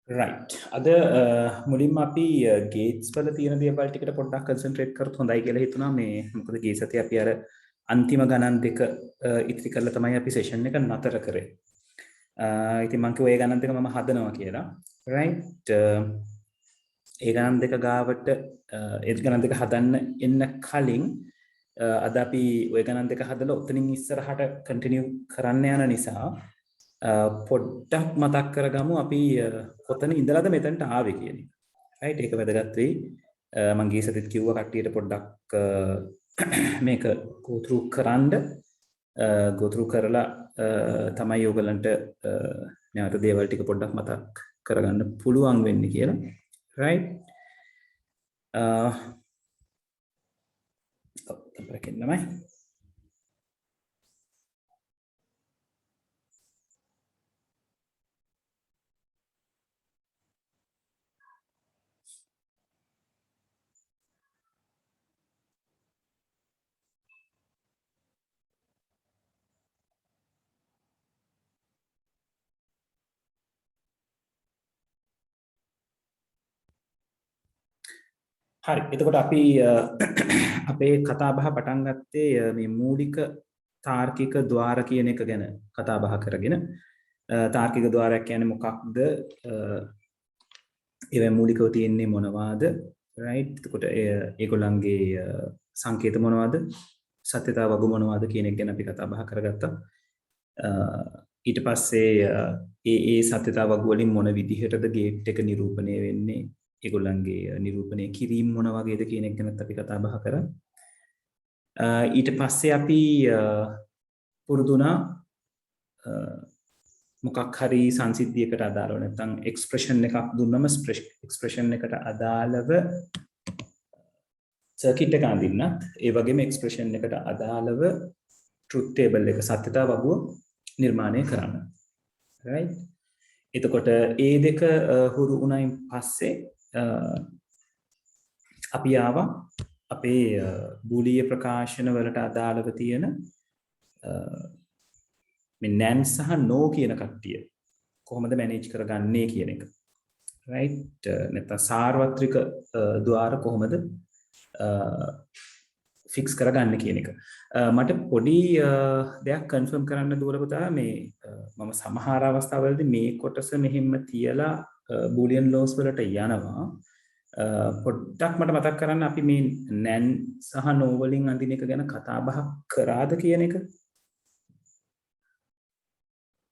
right. අද මුලින්ම අපි ගේට්ස් වල තියෙන දේවල් ටිකට පොඩ්ඩක් කන්සන්ට්‍රේට් කරත් හොඳයි කියලා හිතුණා මේ මොකද ගිය සතියේ අපි අර අන්තිම ගණන් දෙක ඉතිරි කරලා තමයි අපි සෙෂන් එක නතර කරේ. ඉතින් මම කිව්වා ඒ ගණන් දෙක මම හදනවා කියලා. right. ඒ ගණන් දෙක ගාවට ඒ ගණන් දෙක හදන්න එන්න කලින් අද අපි ওই ගණන් දෙක හදලා උතනින් ඉස්සරහට කන්ටිනියු කරන්න යන නිසා පොඩ්ඩක් මතක් කරගමු අපි කොතන ඉඳලාද මෙතනට ආවේ කියන එක. right ඒක වැදගත් වෙයි. මම ගිය සතියේත් කිව්වා කට්ටියට පොඩ්ඩක් මේක go through කරලා තමයි ඔයගලන්ට නැවත දේවල් ටික පොඩ්ඩක් මතක් කරගන්න පුළුවන් වෙන්නේ කියලා. right තමයි හරි. එතකොට අපි අපේ කතා බහ පටන් ගත්තේ මේ මූලික තාර්කික ద్వාර කියන එක ගැන කතා බහ කරගෙන. තාර්කික ద్వාරයක් කියන්නේ මොකක්ද? ඒවා මූලිකව තියෙන්නේ මොනවාද? right. එතකොට ඒගොල්ලන්ගේ සංකේත මොනවාද? සත්‍යතාව වගු මොනවාද කියන එක ගැන අපි කතා බහ කරගත්තා. ඊට පස්සේ ඒ සත්‍යතාව වගු වලින් මොන විදිහටද ගේට් එක නිරූපණය වෙන්නේ? ඒගොල්ලන්ගේ නිරූපණය කිරීම මොන වගේද කියන එක ගැනත් අපි කතා බහ කරා. ඊට පස්සේ අපි පුරුදුනා මොකක් හරි සංසිද්ධියකට අදාළව නැත්නම් එක්ස්ප්‍රෙෂන් එකක් දුන්නම එක්ස්ප්‍රෙෂන් එකට අදාළව සර්කිට් එක අඳින්නත් ඒ වගේම එක්ස්ප්‍රෙෂන් එකට අදාළව ට්‍රුත් ටේබල් එක සත්‍යතා වගුව නිර්මාණය කරන්න. right. එතකොට ඒ දෙක හුරු වුණයින් පස්සේ අපි ආවා අපේ බූලිය ප්‍රකාශන වලට අදාළව තියෙන මේ nan සහ no කියන කට්ටිය කොහොමද මැනේජ් කරගන්නේ කියන එක. right. නැත්නම් සාර්වත්‍රික ద్వාර කොහොමද ෆික්ස් කරගන්න කියන එක. මට පොඩි දෙයක් කන්ෆර්ම් කරන්න දුවල පුතා මේ මම සමහර අවස්ථාවලදී මේ කොටස මෙහෙම තියලා බූලියන් ලෝස් වලට යනවා. පොඩ්ඩක් මට මතක් කරන්න අපි මේ nan සහ no වලින් අඳින එක ගැන කතා බහ කරාද කියන එක.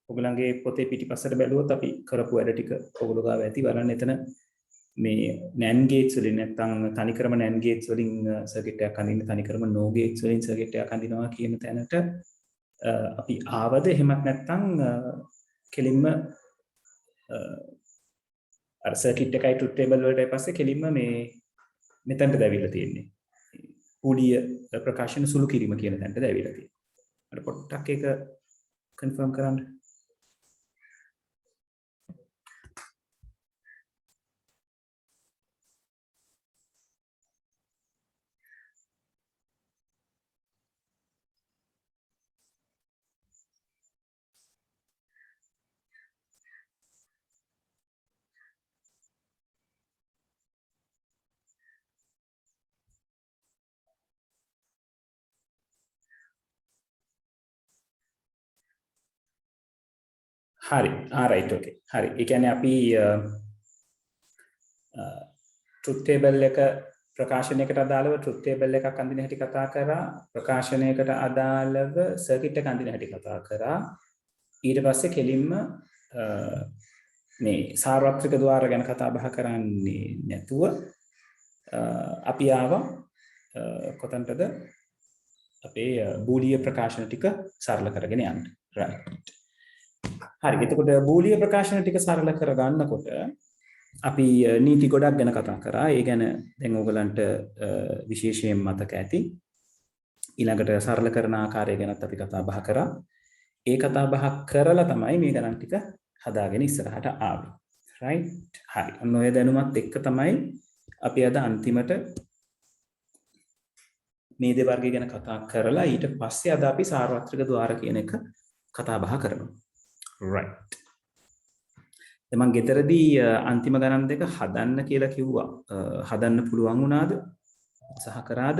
ඔයගලගේ පොතේ පිටිපස්සට බැලුවොත් අපි කරපු වැඩ ටික ඔයගොල්ලෝ ගාව ඇති බලන්න එතන මේ nan gates වලින් නැත්නම් තනිකරම nan gates වලින් සර්කිට් එකක් අඳින්න තනිකරම no gates වලින් සර්කිට් එකක් අඳිනවා කියන තැනට අපි ආවද එහෙමත් නැත්නම් කෙලින්ම අර සර්කිට් එකයි ට්‍රුත් ටේබල් වලට පස්සේ කෙලින්ම මේ මෙතනට දැවිලා තියෙන්නේ. බූලිය ප්‍රකාශන සුළු කිරීම කියන තැනට දැවිලා තියෙන්නේ. අර පොට්ටක් එක කන්ෆර්ම් කරන්න. හරි. right okay. හරි. ඒ කියන්නේ අපි ට්‍රුත් ටේබල් එක ප්‍රකාශනයකට අදාළව ට්‍රුත් ටේබල් එකක් අඳින හැටි කතා කරා. ප්‍රකාශනයකට අදාළව සර්කිට් එක අඳින හැටි කතා කරා. ඊට පස්සේ කෙලින්ම මේ සාර්වත්‍රික ద్వාර ගැන කතා බහ කරන්නේ නැතුව අපි ආවා කොතනටද අපේ බූලිය ප්‍රකාශන ටික සරල කරගෙන යන්න. right. හරි. එතකොට බූලිය ප්‍රකාශන ටික සරල කරගන්නකොට අපි නීති ගොඩක් ගැන කතා කරා. ඒ ගැන දැන් ඕගලන්ට විශේෂයෙන් මතක ඇති. ඊළඟට සරල කරන ආකාරය ගැනත් අපි කතා බහ කරා. ඒ කතා බහ කරලා තමයි මේ ගණන් ටික හදාගෙන ඉස්සරහට ආවේ. right. හරි. ඔන්න ඔය දැනුමත් එක්ක තමයි අපි අද අන්තිමට මේ දෙවර්ගය ගැන කතා කරලා ඊට පස්සේ අද අපි සාර්වත්‍රික ద్వාර කියන එක කතා බහ කරනවා. right. මම ගෙදරදී අන්තිම ගණන් දෙක හදන්න කියලා කිව්වා. හදන්න පුළුවන් වුණාද? උත්සාහ කරාද?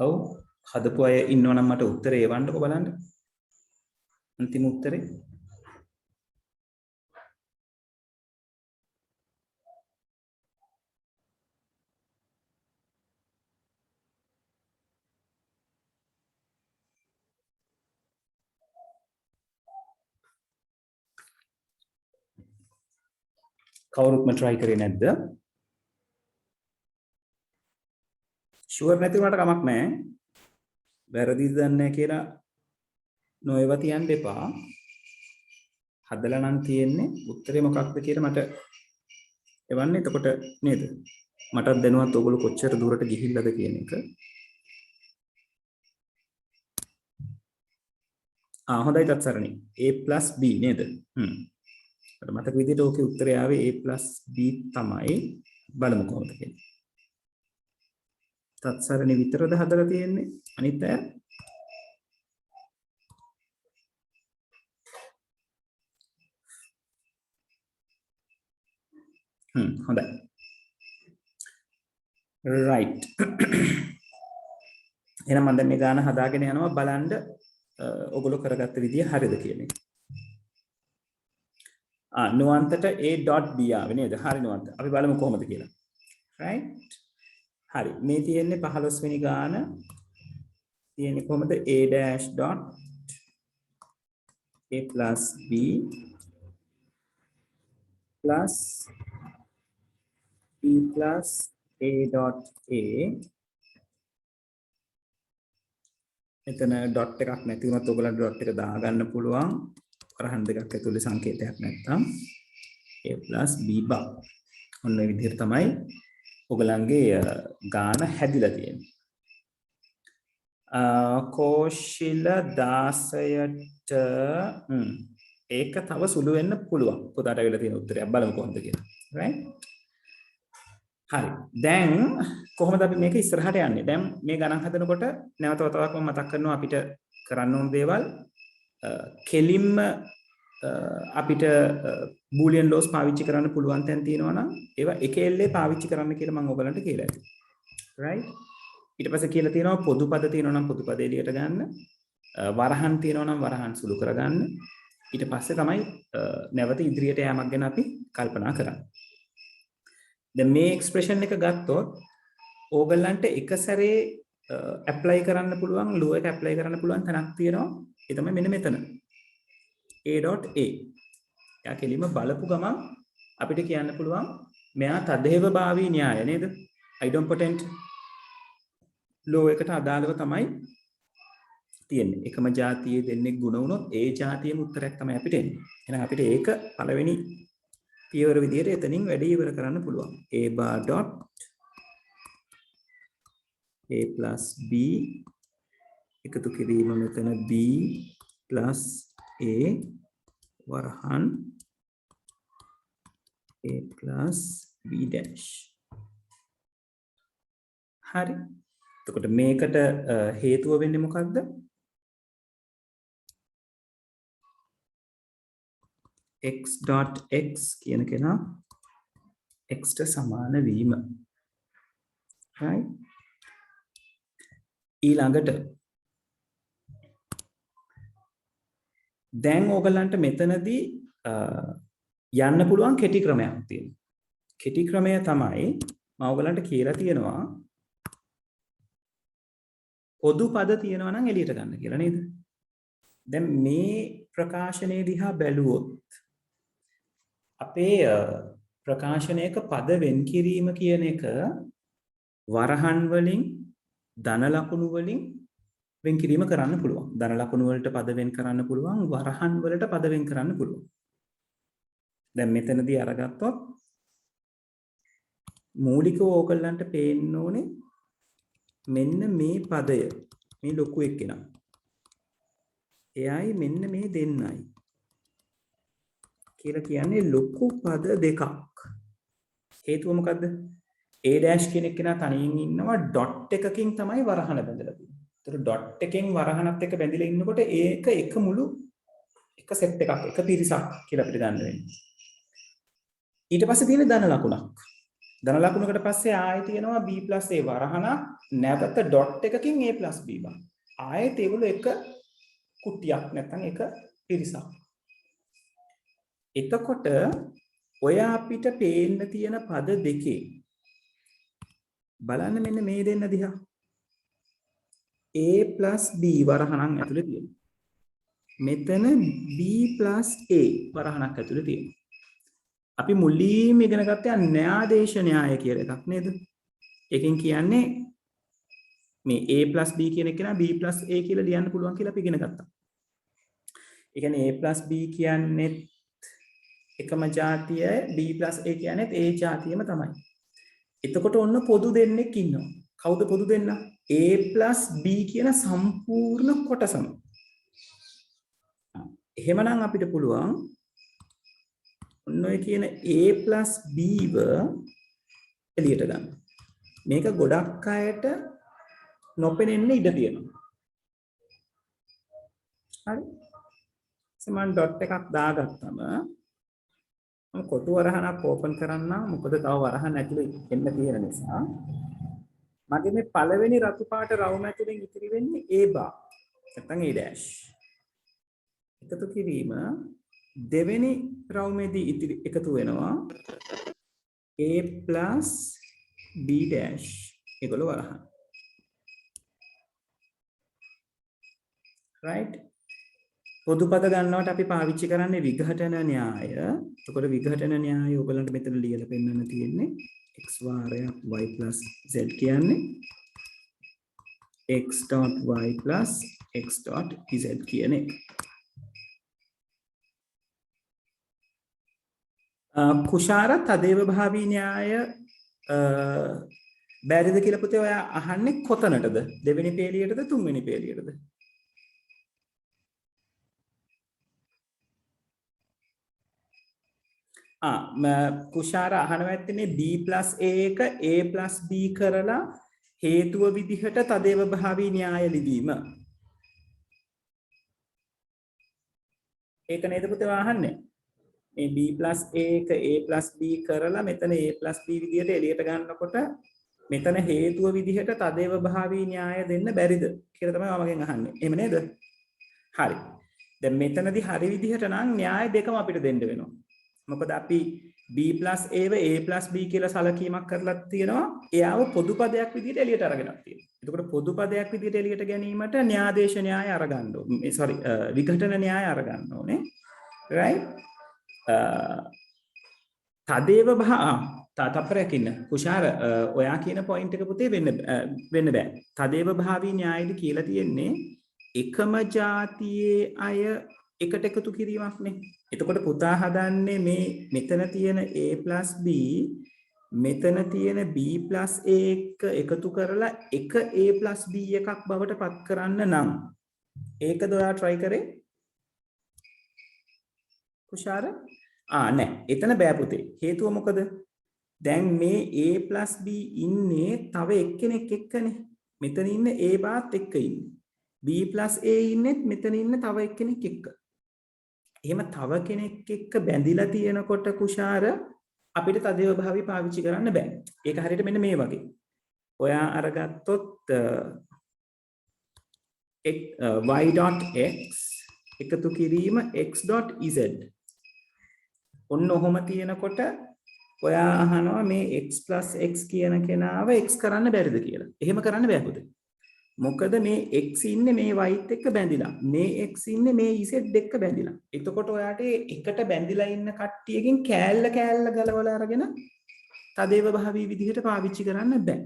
ඔව්. හදපු අය ඉන්නවනම් මට උත්තරේ එවන්නකෝ බලන්න. අන්තිම උත්තරේ. කවුරුත්ම try කරේ නැද්ද? ෂුවර් නැති වුණාට කමක් නැහැ. වැරදිද දන්නේ කියලා නොඒව තියන්න එපා. හදලා නම් තියෙන්නේ උත්තරේ මොකක්ද කියලා මට එවන්න. එතකොට නේද? මටත් දැනුවත් ඔයගොල්ලෝ කොච්චර දුරට ගිහිල්ලාද කියන එක. හොඳයි තත්සරණි. A + B නේද? මතක විදිහට ඕකේ උත්තරය ආවේ A + B තමයි. බලමු කොහොමද කියලා. තත්සරණි විතරද හදලා තියෙන්නේ? අනිත් අය හොඳයි. right. එහෙනම් මම දැන් මේ ගාන හදාගෙන යනවා බලන්න ඔයගොල්ලෝ කරගත්ත විදිය හරිද කියන එක. නුවන්තට A.B ආවේ නේද? හරි නුවන්ත. අපි බලමු කොහොමද කියලා. right. හරි. මේ තියෙන්නේ 15 වෙනි ගාන. තියෙන්නේ කොහොමද? A' dot A + B plus B plus A dot A. මෙතන ඩොට් එකක් නැති වුණොත් ඔයගලන්ට ඩොට් එක දාගන්න පුළුවන්. වරහන් දෙකක් ඇතුලේ සංකේතයක් නැත්තම් A plus B bar. ඔන්න ඔය විදිහට තමයි ඔයගලන්ගේ ගාන හැදිලා තියෙන්නේ. කෝෂිල 16ට ඒක තව සුළු වෙන්න පුළුවන්. පුතාට අවිලා තියෙන උත්තරයක් බලමු කොහොමද කියලා. right. හරි. දැන් කොහොමද අපි මේක ඉස්සරහට යන්නේ? දැන් මේ ගණන් හදනකොට නැවත වතාවක් මම මතක් කරනවා අපිට කරන්න ඕන දේවල් කෙලින්ම අපිට බූලියන් ලෝස් පාවිච්චි කරන්න පුළුවන් තැන් තියෙනවා නම් ඒවා එක එල්ලේ පාවිච්චි කරන්න කියලා මම ඔයගලන්ට කියලා ඇති. right. ඊට පස්සේ කියලා තියෙනවා පොදු පද තියෙනවා නම් පොදු පද එළියට ගන්න. වරහන් තියෙනවා නම් වරහන් සුළු කරගන්න. ඊට පස්සේ තමයි නැවත ඉදිරියට යෑමක් ගැන අපි කල්පනා කරන්නේ. දැන් මේ එක්ස්ප්‍රෙෂන් එක ගත්තොත් ඕගලන්ට එක සැරේ ඇප්ලයි කරන්න පුළුවන් ලෝ එක ඇප්ලයි කරන්න පුළුවන් තැනක් තියෙනවා. ඒ තමයි මෙන්න මෙතන. A.A. යා කෙලිම බලපු ගමන් අපිට කියන්න පුළුවන් මෙයා තදේව භාවී න්‍යාය නේද? idempotent ලෝ එකට අදාළව තමයි තියෙන්නේ. එකම જાතියේ දෙන්නේ ගුණ වුණොත් ඒ જાතියේම උත්තරයක් තමයි අපිට එන්නේ. එහෙනම් අපිට ඒක පළවෙනි පියවර විදිහට එතනින් වැඩි ඉවර කරන්න පුළුවන්. A bar dot A plus B එකතු කිරීම මෙතන B plus A වරහන් A plus B dash. හරි. එතකොට මේකට හේතුව වෙන්නේ මොකක්ද? x dot x කියන කෙනා x ට සමාන වීම. right. ඊළඟට දැන් ඕගලන්ට මෙතනදී යන්න පුළුවන් කෙටි ක්‍රමයක් තියෙනවා. කෙටි ක්‍රමය තමයි මම ඕගලන්ට කියලා තියෙනවා පොදු පද තියෙනවා නම් එළියට ගන්න කියලා නේද? දැන් මේ ප්‍රකාශනයේ දිහා බැලුවොත් අපේ ප්‍රකාශනයක පද වෙන් කිරීම කියන එක වරහන් වලින් ධන ලකුණු වලින් වෙන් කිරීම කරන්න පුළුවන්. ධන ලකුණු වලට පද වෙන් කරන්න පුළුවන්, වරහන් වලට පද වෙන් කරන්න පුළුවන්. දැන් මෙතනදී අරගත්තොත් මූලිකව ඕගලන්ට පේන්න ඕනේ මෙන්න මේ පදය. මේ ලොකු එක්කෙනා. එයයි මෙන්න මේ දෙන්නයි. කියලා කියන්නේ ලොකු පද දෙකක්. හේතුව මොකද්ද? A' කියන එක්කෙනා තනියෙන් ඉන්නවා ඩොට් එකකින් තමයි වරහන බඳලා තියෙන්නේ. ඒතර ඩොට් එකෙන් වරහනත් එක්ක බැඳිලා ඉන්නකොට ඒක එක මුළු එක සෙට් එකක් එක පිරිසක් කියලා අපිට ගන්න වෙන්නේ. ඊට පස්සේ තියෙන ධන ලකුණක්. ධන ලකුණකට පස්සේ ආයෙ තියෙනවා b a වරහනක් නැවත ඩොට් එකකින් a b බව. ආයෙත් ඒගොල්ලෝ එක කුට්ටියක් නැත්නම් එක පිරිසක්. එතකොට ඔය අපිට පේන්න තියෙන පද දෙකේ බලන්න මෙන්න මේ දෙන්න දිහා. a b වරහණක් ඇතුලේ තියෙනවා. මෙතන b a වරහණක් ඇතුලේ තියෙනවා. අපි මුලින්ම ඉගෙන ගත්තා න්‍යායදේශ න්‍යාය කියලා එකක් නේද? එකෙන් කියන්නේ මේ a b කියන එක නා b a කියලා ලියන්න පුළුවන් කියලා අපි ඉගෙන ගත්තා. ඒ කියන්නේ a b කියන්නේ එකම ජාතිය b a කියන්නේ ඒ ජාතියම තමයි. එතකොට ඔන්න පොදු දෙන්නෙක් ඉන්නවා. කවුද පොදු දෙන්න? a b කියන සම්පූර්ණ කොටසම. එහෙමනම් අපිට පුළුවන් ඔන්න ඔය කියන a b ව එළියට ගන්න. මේක ගොඩක් අයට නොපෙනෙන්න ඉඩ තියෙනවා. හරි. සමන් ඩොට් එකක් දාගත්තම මම කොටු වරහනක් ඕපන් කරන්න මොකද තව වරහන් ඇතුලේ එන්න තියෙන නිසා මගේ මේ පළවෙනි රතු පාට රවුම ඇතුලෙන් ඉතිරි වෙන්නේ a bar නැත්නම් a dash එකතු කිරීම දෙවෙනි රවුමේදී ඉතිරි එකතු වෙනවා a plus b dash ඒගොල්ලෝ වරහන් right පොදු පද ගන්නවට අපි පාවිච්චි කරන්නේ විඝටන න්‍යාය. එතකොට විඝටන න්‍යාය ඔයගලන්ට මෙතන ලියලා පෙන්නන්න තියෙන්නේ x වාරයක් y plus z කියන්නේ x dot y plus x dot z කියන එක. කුෂාර තදේව භාවී න්‍යාය බැරිද කියලා පුතේ ඔයා අහන්නේ කොතනටද? දෙවෙනි පේලියටද තුන්වෙනි පේලියටද? කුෂාර අහනවා ඇත්තනේ b a එක a b කරලා හේතුව විදිහට තදේව භාවී න්‍යාය ලිවීම. ඒක නේද පුතේ අහන්නේ? මේ b a එක a b කරලා මෙතන a b විදිහට එළියට ගන්නකොට මෙතන හේතුව විදිහට තදේව භාවී න්‍යාය දෙන්න බැරිද කියලා තමයි මමගෙන් අහන්නේ. එහෙම නේද? හරි. දැන් මෙතනදී හරි විදිහට නම් න්‍යාය දෙකම අපිට දෙන්න වෙනවා. මොකද අපි b a ව a b කියලා සලකීමක් කරලා තියෙනවා. එයාව පොදු පදයක් විදිහට එළියට අරගෙනක් තියෙනවා. එතකොට පොදු පදයක් විදිහට එළියට ගැනීමට න්‍යායදේශ න්‍යාය අරගන්න ඕනේ. විඝටන න්‍යාය අරගන්න ඕනේ. right? තදේව තප්පරයකින් කුෂාර ඔයා කියන පොයින්ට් එක පුතේ වෙන්න බෑ. තදේව භාවී න්‍යායෙදි කියලා තියෙන්නේ එකම ජාතියේ අය එකට එකතු කිරීමක් නේ. එතකොට පුතා හදන්නේ මේ මෙතන තියෙන a b මෙතන තියෙන b a එක එකතු කරලා එක a b එකක් බවට පත් කරන්න නම් ඒකද ඔයා try කරේ? කුෂාර නෑ එතන බෑ පුතේ. හේතුව මොකද? දැන් මේ a b ඉන්නේ තව එක්කෙනෙක් එක්කනේ. මෙතන ඉන්න a බාත් එක්ක ඉන්නේ. b a ඉන්නෙත් මෙතන ඉන්න තව එක්කෙනෙක් එක්ක. එහෙම තව කෙනෙක් එක්ක බැඳිලා තියෙනකොට කුෂාර අපිට තදේව භාවී පාවිච්චි කරන්න බෑ. ඒක හරියට මෙන්න මේ වගේ. ඔයා අරගත්තොත් y.x එකතු කිරීම x.z. ඔන්න ඔහොම තියෙනකොට ඔයා අහනවා මේ x + x කියන කෙනාව x කරන්න බැරිද කියලා. එහෙම කරන්න බෑ පුතේ. මොකද මේ x ඉන්නේ මේ y එක්ක බැඳිලා. මේ x ඉන්නේ මේ z එක්ක බැඳිලා. එතකොට ඔයාට එකට බැඳිලා ඉන්න කට්ටියකින් කෑල්ල ගලවලා අරගෙන තදේව භාවී විදිහට පාවිච්චි කරන්න බෑ.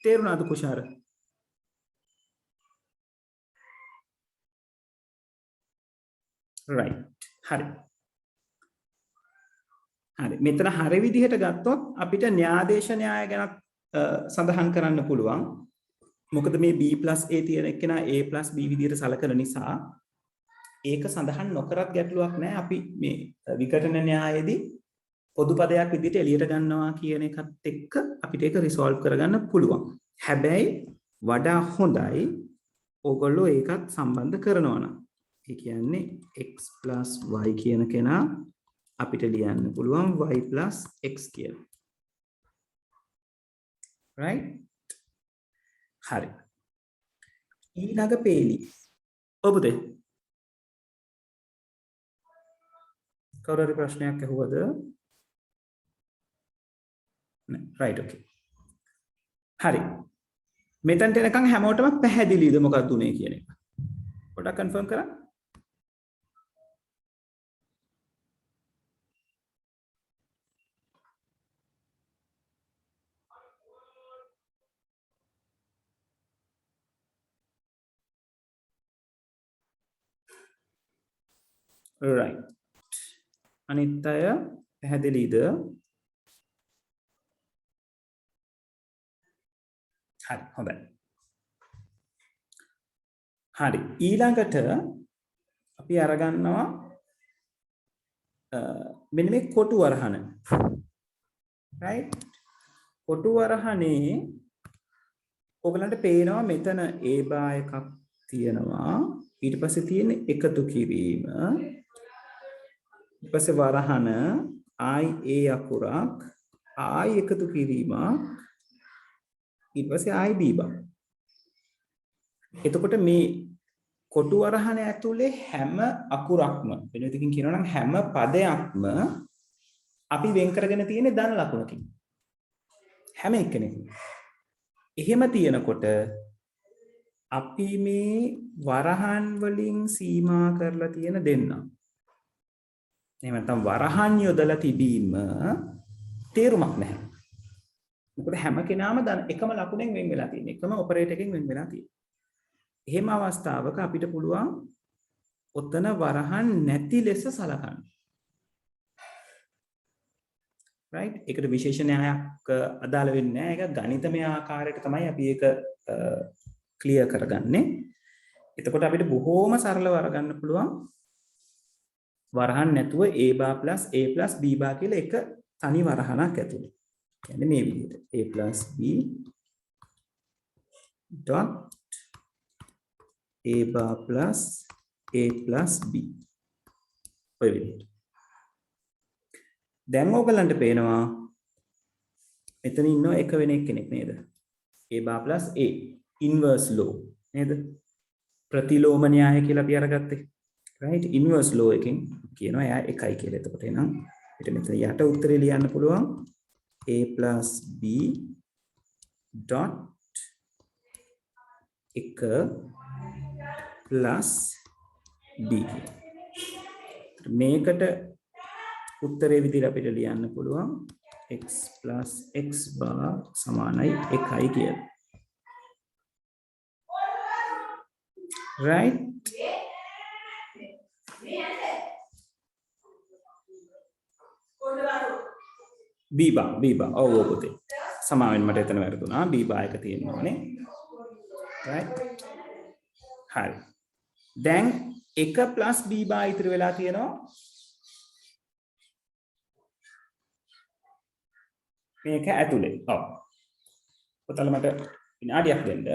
තේරුණාද කුෂාර? right. හරි. හරි. මෙතන හරි විදිහට ගත්තොත් අපිට න්‍යායදේශ න්‍යාය ගැන සඳහන් කරන්න පුළුවන්. මොකද මේ b a තියෙන එක්කෙනා a b විදිහට සලකන නිසා ඒක සඳහන් නොකරත් ගැටලුවක් නැහැ. අපි මේ විඝටන න්‍යායේදී පොදු පදයක් විදිහට එළියට ගන්නවා කියන එකත් එක්ක අපිට ඒක රිසෝල්ව් කරගන්න පුළුවන්. හැබැයි වඩා හොඳයි ඕගොල්ලෝ ඒකත් සම්බන්ධ කරනවා නම්. ඒ කියන්නේ x + y කියන කෙනා අපිට ලියන්න පුළුවන් y + x කියලා. right? හරි. ඊළඟ පේලි. ඔබට කවුරුහරි ප්‍රශ්නයක් අහුවද? නෑ. right okay. හරි. මෙතනට එනකන් හැමෝටම පැහැදිලිද මොකක්ද උනේ කියන එක? පොඩ්ඩක් කන්ෆර්ම් කරන්න. right. අනිත් අය පැහැදිලිද? හරි හොඳයි. හරි ඊළඟට අපි අරගන්නවා මෙන්න මේ කොටු වරහන. right? කොටු වරහනේ ඔයගලන්ට පේනවා මෙතන a බා එකක් තියෙනවා. ඊට පස්සේ තියෙන එකතු කිරීම. ඊට පස්සේ වරහන i a අකුරක් i එකතු කිරීම. ඊට පස්සේ i b බා. එතකොට මේ කොටු වරහන ඇතුලේ හැම අකුරක්ම වෙන විදිහකින් කියනවා නම් හැම පදයක්ම අපි වෙන් කරගෙන තියෙන්නේ ධන ලකුණකින්. හැම එකෙනෙක්ම. එහෙම තියෙනකොට අපි මේ වරහන් වලින් සීමා කරලා තියෙන දෙන්න. එහෙම නැත්නම් වරහන් යොදලා තිබීම තේරුමක් නැහැ. මොකද හැම කෙනාම එකම ලකුණෙන් වෙන් වෙලා තියෙන. එකම ඔපරේටර් එකෙන් වෙන් වෙලා තියෙන. එහෙම අවස්ථාවක අපිට පුළුවන් ඔතන වරහන් නැති ලෙස සලකන්න. right? ඒකට විශේෂ න්‍යායක් අදාළ වෙන්නේ නැහැ. ඒක ගණිතමය ආකාරයට තමයි අපි ඒක ක්ලියර් කරගන්නේ. එතකොට අපිට බොහෝම සරලව අරගන්න පුළුවන් වරහන් නැතුව a බා + a + b බා කියලා එක තනි වරහනක් ඇතුලේ. කියන්නේ මේ විදිහට a + b dot a bar plus a plus b. ඔය විදිහට. දැන් ඕගලන්ට පේනවා මෙතන ඉන්නව එක වෙන කෙනෙක් නේද? a bar plus a inverse law නේද? ප්‍රතිලෝම න්‍යාය කියලා අපි අරගත්තේ. right? inverse law එකෙන් කියනවා එයා එකයි කියලා. එතකොට එහෙනම් අපිට මෙතන යට උත්තරේ ලියන්න පුළුවන් a plus b dot එක plus b. මේකට උත්තරේ විදිහට අපිට ලියන්න පුළුවන් x plus x bar සමානයි 1යි කියලා. right? b bar ඔව් පුතේ. සමාවෙන් මට එතන වැරදුනා. b bar එක තියෙනවානේ. right? හරි. දැන් 1 plus b bar ඉතුරු වෙලා තියෙනවා. මේක ඇතුලේ. ඔව්. පුතල මට විනාඩියක් දෙන්න.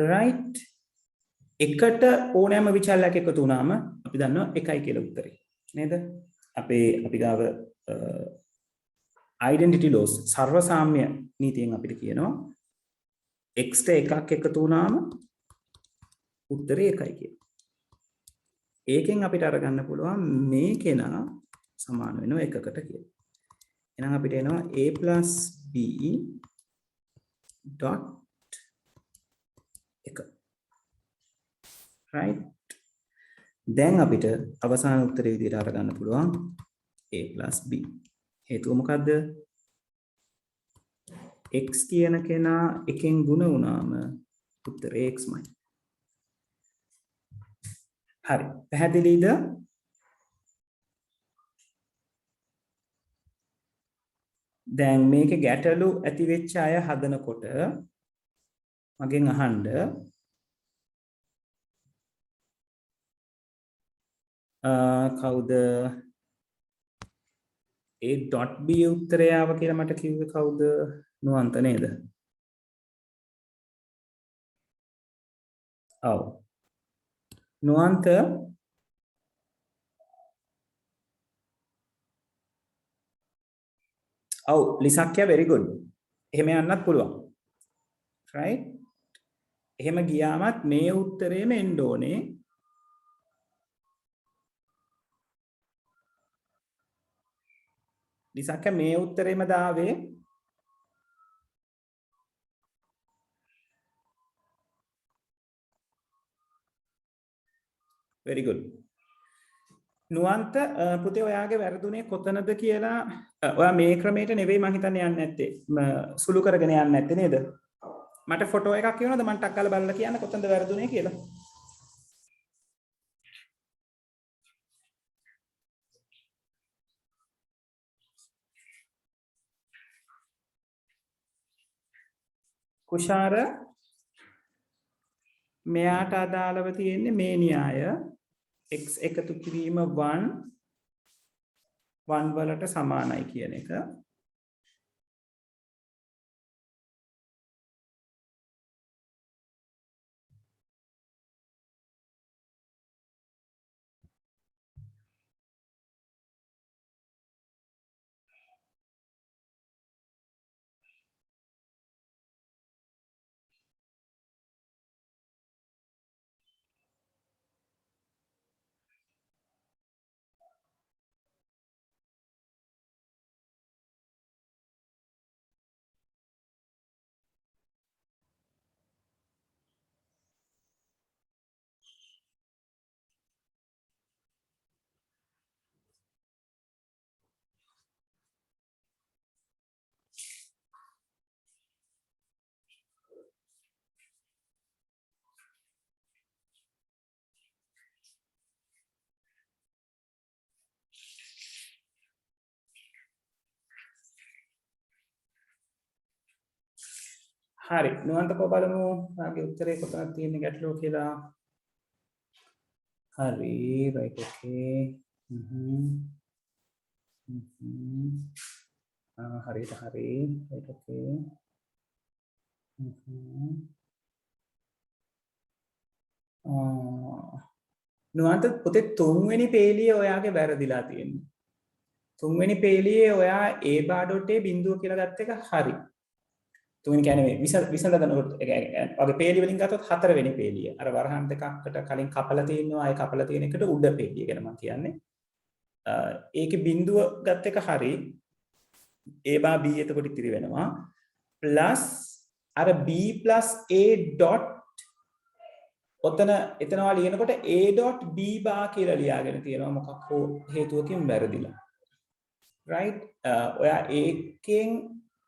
right? එකට ඕනෑම විචල්යක් එකතු වුණාම අපි දන්නවා 1යි කියලා උත්තරේ. නේද? අපි ගාව identity laws සර්වසාම්‍ය නීතියෙන් අපිට කියනවා x ට එකක් එකතු වුණාම උත්තරේ 1යි කියලා. ඒකෙන් අපිට අරගන්න පුළුවන් මේ කෙනා සමාන වෙනවා 1කට කියලා. එහෙනම් අපිට එනවා a plus b dot 1. right? දැන් අපිට අවසාන උත්තරේ විදිහට අරගන්න පුළුවන් a plus b. හේතුව මොකද්ද? x කියන කෙනා එකෙන් ගුණ වුණාම උත්තරේ xමයි. හරි. පැහැදිලිද? දැන් මේකේ ගැටලු ඇති වෙච්ච අය හදනකොට මගෙන් අහන්න කවුද A.B උත්තරය ආව කියලා මට කිව්වේ කවුද? නුවන්ත නේද? ඔව්. නුවන්ත ඔව් ලිසක්කිය very good. එහෙම යන්නත් පුළුවන්. right? එහෙම ගියාමත් මේ උත්තරේම එන්න ඕනේ. ලිසක්කිය මේ උත්තරේම දාවේ very good. නුවන්ත පුතේ ඔයාගේ වැරදුනේ කොතනද කියලා ඔයා මේ ක්‍රමයට නෙවෙයි මං හිතන්නේ යන්නේ නැත්තේ. සුළු කරගෙන යන්නේ නැත්තේ නේද? මට ෆොටෝ එකක් කියනවද මං ටක් ගාලා බලලා කියන්න කොතනද වැරදුනේ කියලා? කුෂාර මෙයාට අදාළව තියෙන්නේ මේ න්‍යාය x එකතු කිරීම 1 වලට සමානයි කියන එක. හරි නුවන්තකෝ බලමු ආගේ උත්තරේ කොතනද තියෙන්නේ ගැටලුව කියලා. හරි right okay. හරියට හරි right okay. නුවන්ත පුතේ තුන්වෙනි පේලිය ඔයාගේ වැරදිලා තියෙන්නේ. තුන්වෙනි පේලියේ ඔයා a.a බිඳුව කියලා ගත්ත එක හරි. තුන්වෙනි කියන්නේ විසඳනකොට වගේ පේලිය වලින් ගත්තොත් හතරවෙනි පේලිය. අර වරහන් දෙකකට කලින් කපලා තියෙනවා. ඒ කපලා තියෙන එකට උඩ පේලිය ගැන මම කියන්නේ. ඒකේ බිඳුව ගත්ත එක හරි. a b එතකොට ඉතිරි වෙනවා. ප්ලස් අර b a dot ඔතන එතනවා ලියනකොට a dot b bar කියලා ලියාගෙන තියෙනවා. මොකක් හෝ හේතුවකින් වැරදිලා. right? ඔයා ඒකෙන්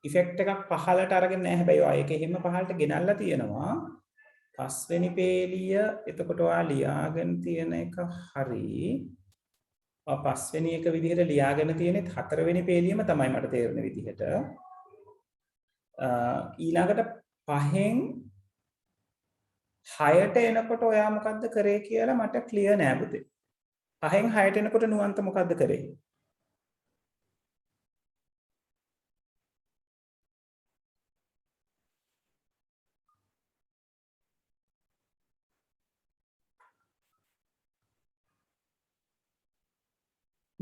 ඉෆෙක්ට් එකක් පහලට අරගෙන නැහැ. හැබැයි ඔයා ඒක එහෙම පහලට ගෙනල්ලා තියෙනවා. පස්වෙනි පේලිය එතකොට ඔයා ලියාගෙන තියෙන එක හරි. පස්වෙනි එක විදිහට ලියාගෙන තියෙනෙත් හතරවෙනි පේලියම තමයි මට තේරෙන විදිහට. ඊළඟට 5න් 6ට එනකොට ඔයා මොකද්ද කරේ කියලා මට ක්ලියර් නෑ පුතේ. 5න් 6ට එනකොට නුවන්ත මොකද්ද කරේ?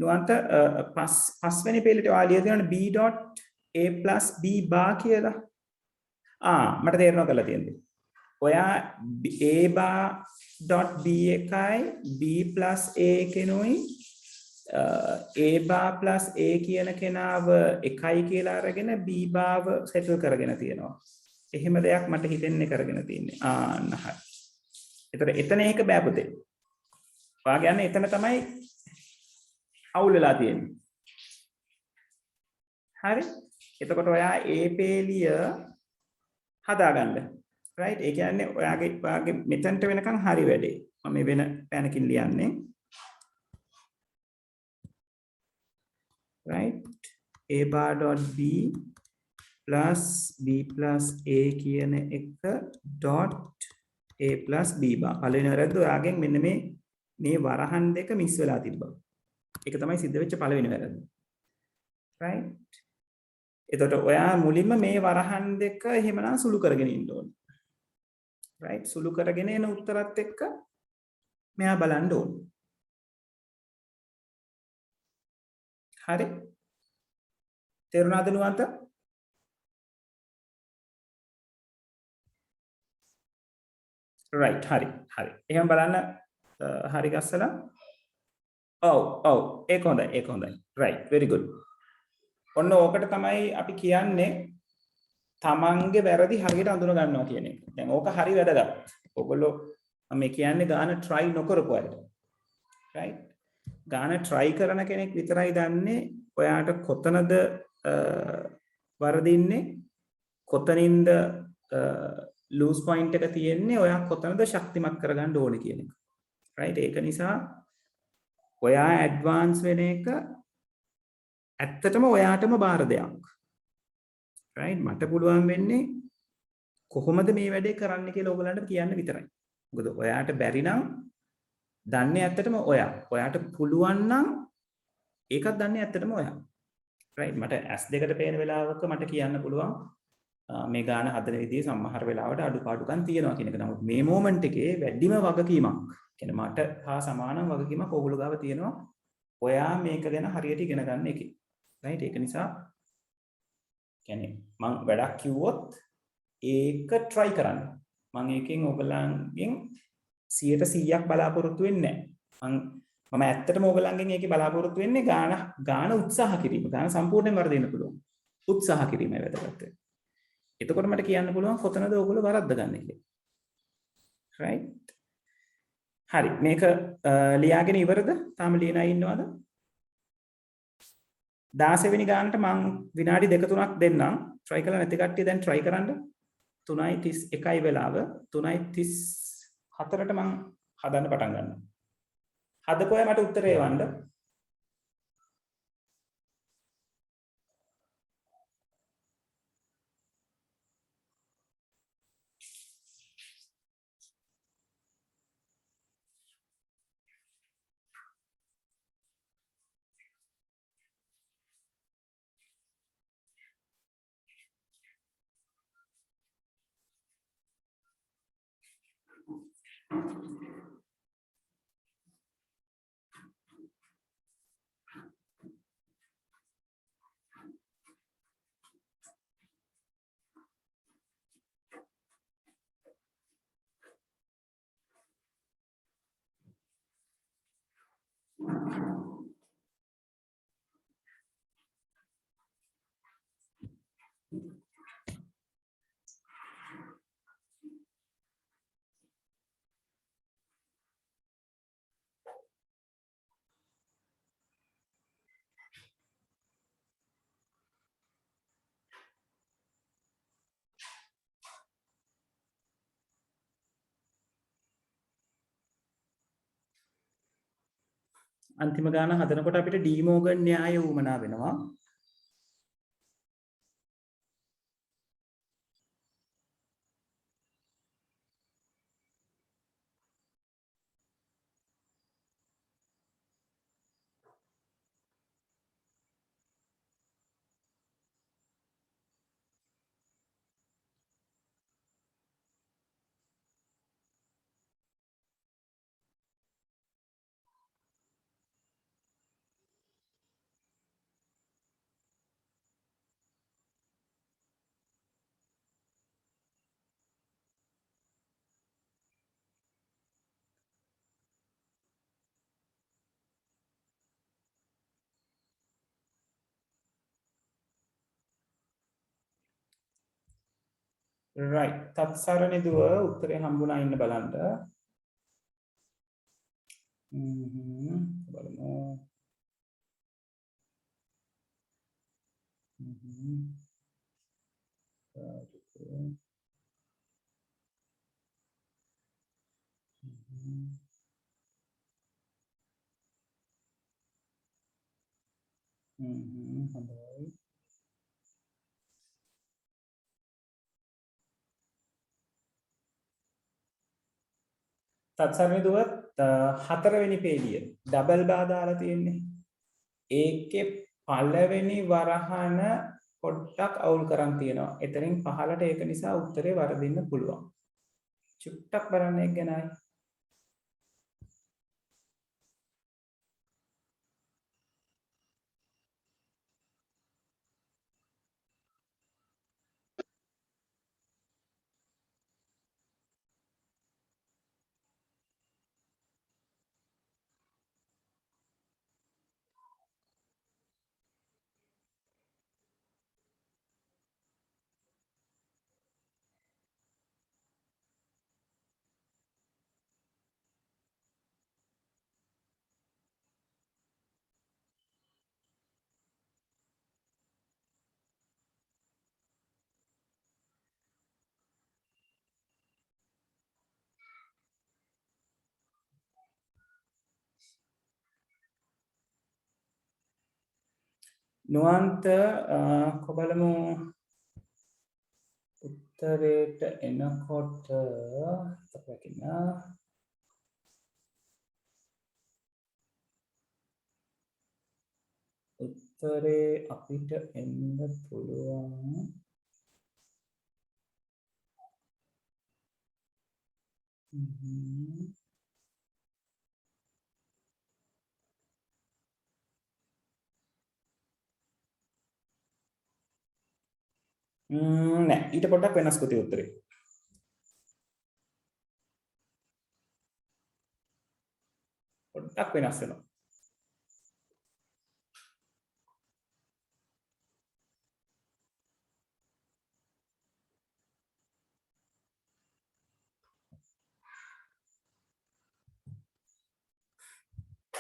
නුවන්ත පස්වෙනි පේලියට ඔයා ලියලා තියෙනවා b.a + b bar කියලා. මට තේරෙනවා කරලා තියෙන්නේ. ඔයා a.b එකයි b + a කෙනුයි a+ a කියන කෙනාව එකයි කියලා අරගෙන b බාව සෙටල් කරගෙන තියෙනවා. එහෙම දෙයක් මට හිතෙන්නේ කරගෙන තියෙන්නේ. හරි. එතන ඒක බෑ පුතේ. ඔයා කියන්නේ එතන තමයි අවුල් වෙලා තියෙන්නේ. හරි. එතකොට ඔයා a පේලිය හදාගන්න. right? ඒ කියන්නේ ඔයාගේ මෙතනට වෙනකන් හරි වැඩේ. මේ වෙන පැනකින් ලියන්නේ right a bar dot b plus b plus a කියන එක dot a plus b bar පළවෙනි වැරද්ද ඔයාගෙන් මෙන්න මේ වරහන් දෙක මිස් වෙලා තිබ්බා. ඒක තමයි සිද්ධ වෙච්ච පළවෙනි වැරද්ද. right එතකොට ඔයා මුලින්ම මේ වරහන් දෙක එහෙමනම් සුළු කරගෙන ඉන්න ඕනේ. right සුළු කරගෙන එන උත්තරත් එක්ක මෙයා බලන්න ඕනේ. හරි තේරුණාද නුවන්ත? right හරි එහෙනම් බලන්න හරි ගස්සලා ඔව් ඒක හොඳයි right very good ඔන්න ඕකට තමයි අපි කියන්නේ තමන්ගේ වැරදි හරියට අඳුන ගන්නවා කියන එක. දැන් ඕක හරි වැදගත්. ඔයගොල්ලෝ මේ කියන්නේ ගාන try නොකරපු අයට. right ගාන try කරන කෙනෙක් විතරයි දන්නේ ඔයාට කොතනද වරදින්නේ කොතනින්ද ලූස් පොයින්ට් එක තියෙන්නේ ඔයා කොතනද ශක්තිමත් කරගන්න ඕනේ කියන එක. right ඒක නිසා ඔයා ඇඩ්වාන්ස් වෙන එක ඇත්තටම ඔයාටම බාර දෙයක්. right මට පුළුවන් වෙන්නේ කොහොමද මේ වැඩේ කරන්න කියලා ඔයගලන්ට කියන්න විතරයි. මොකද ඔයාට බැරි නම් දන්නේ ඇත්තටම ඔයා. ඔයාට පුළුවන් නම් ඒකත් දන්නේ ඇත්තටම ඔයා. right මට S2කට පේන වෙලාවක මට කියන්න පුළුවන් මේ ගාන හදන විදිහේ සමහර වෙලාවට අඩුපාඩුකම් තියෙනවා කියන එක. නමුත් මේ මොමන්ට් එකේ වැඩිම වගකීමක් කියන්නේ මට හා සමාන වගකීමක් ඕගොල්ලෝ ගාව තියෙනවා. ඔයා මේක ගැන හරියට ඉගෙන ගන්න එකේ. right ඒක නිසා කියන්නේ මම වැඩක් කිව්වොත් ඒක try කරන්න. මම ඒකෙන් ඔයගලන්ගෙන් 100% බලාපොරොත්තු වෙන්නේ නැහැ. මම ඇත්තටම ඔයගලන්ගෙන් ඒකේ බලාපොරොත්තු වෙන්නේ ගාන උත්සාහ කිරීම. ගාන සම්පූර්ණයෙන් වරදින්න පුළුවන්. උත්සාහ කිරීමයි වැදගත්. එතකොට මට කියන්න පුළුවන් කොතනද ඔයගොල්ලෝ වරද්ද ගන්න කියලා. right හරි මේක ලියාගෙන ඉවරද? තාම ලියන අය ඉන්නවද? 16 වෙනි ගානට මම විනාඩි 2-3ක් දෙන්නම්. try කරලා නැති කට්ටිය දැන් try කරන්න. 3:31යි වෙලාව. 3:34ට මම හදන්න පටන් ගන්නවා. හදපුවා මට උත්තරේ එවන්න. අන්තිම ගාන හදනකොට අපිට ඩීමෝගන් න්‍යාය උමනා වෙනවා. right තත්සරණේ දුව උත්තරේ හම්බුණා ඉන්න බලන්න. බලමු. හොඳයි. තත්සර්ණි දුවත් හතරවෙනි පේලිය ඩබල් බා දාලා තියෙන්නේ. ඒකේ පළවෙනි වරහන පොඩ්ඩක් අවුල් කරන් තියෙනවා. එතනින් පහළට ඒක නිසා උත්තරේ වරදින්න පුළුවන්. චුට්ටක් බලන්න ඒක ගැනයි. නුවන්ත කොබලමු උත්තරේට එනකොට තපකින උත්තරේ අපිට එන්න පුළුවන් නෑ ඊට පොඩ්ඩක් වෙනස් කුති උත්තරේ. පොඩ්ඩක් වෙනස් වෙනවා.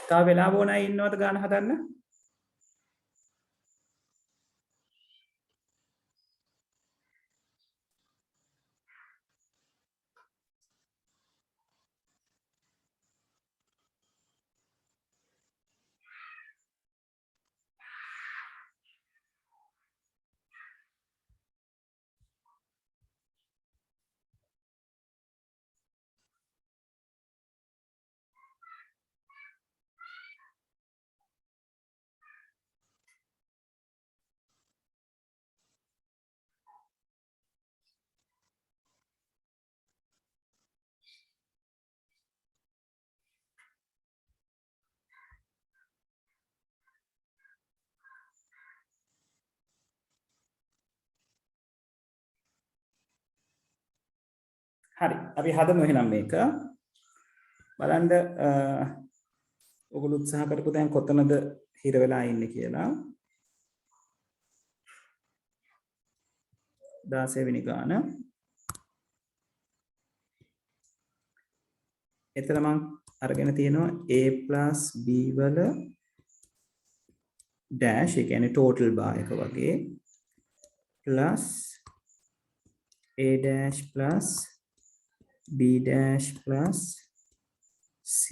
තව වෙලාව ඕන අය ඉන්නවද ගාන හදන්න? හරි අපි හදමු එහෙනම් මේක බලන්න ඔගොල්ලෝ උත්සාහ කරපු දැන් කොතනද හිර වෙලා ඉන්නේ කියලා 16 වෙනි ගාන එතන මම අරගෙන තියෙනවා a + b වල dash ඒ කියන්නේ total bar එක වගේ plus a dash plus b dash plus c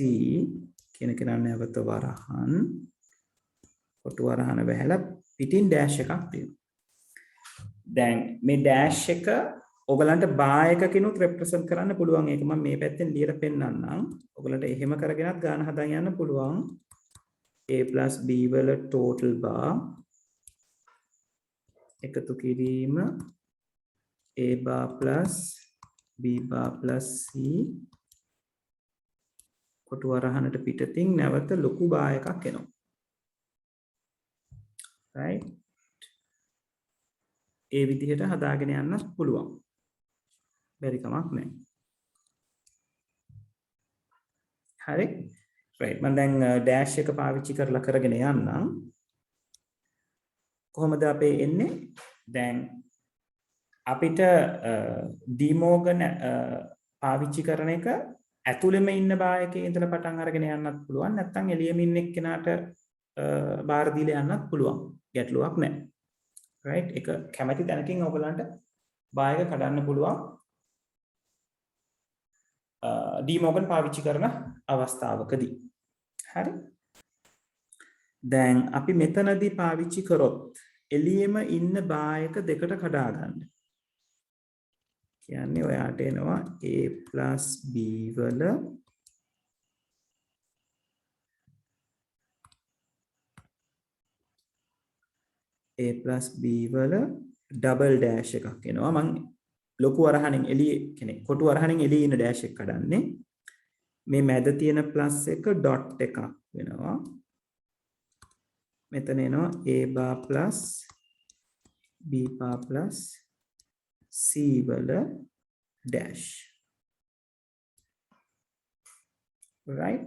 කියන කෙනා නැවත වරහන් කොටු වරහන වැහැලා පිටින් dash එකක් තියෙනවා. දැන් මේ dash එක ඔයගලන්ට bar එකකිනුත් represent කරන්න පුළුවන්. ඒක මම මේ පැත්තෙන් ලියලා පෙන්නන්නම්. ඔයගලන්ට එහෙම කරගෙනත් ගාන හදා යන්න පුළුවන්. a plus b වල total bar එකතු කිරීම a bar plus b bar plus c කොටු වරහනට පිටතින් නැවත ලොකු bar එකක් එනවා. right ඒ විදිහට හදාගෙන යන්නත් පුළුවන්. බැරි කමක් නැහැ. හරි right මම දැන් dash එක පාවිච්චි කරලා කරගෙන යන්නම්. කොහොමද අපේ එන්නේ? දැන් අපිට ඩිමෝගන් පාවිච්චි කරන එක ඇතුළෙම ඉන්න බාර් එකේ ඉඳලා පටන් අරගෙන යන්නත් පුළුවන්. නැත්නම් එළියෙම ඉන්න එක්කෙනාට බාර දීලා යන්නත් පුළුවන්. ගැටලුවක් නැහැ. right එක කැමැති තැනකින් ඔයගලන්ට බාර් එක කඩන්න පුළුවන්. ඩිමෝගන් පාවිච්චි කරන අවස්ථාවකදී. හරි. දැන් අපි මෙතනදී පාවිච්චි කරොත් එළියෙම ඉන්න බා එක දෙකට කඩා ගන්න. කියන්නේ ඔයාට එනවා a+b වල a+b වල ඩබල් ඩෑෂ් එකක් එනවා. මම ලොකු අරහණෙන් එළියේ කියන්නේ කොටු අරහණෙන් එළියේ ඉන්න ඩෑෂ් එක කඩන්නේ. මේ මැද තියෙන ප්ලස් එක ඩොට් එකක් වෙනවා. මෙතන එනවා a bar plus b bar plus c වල dash. right?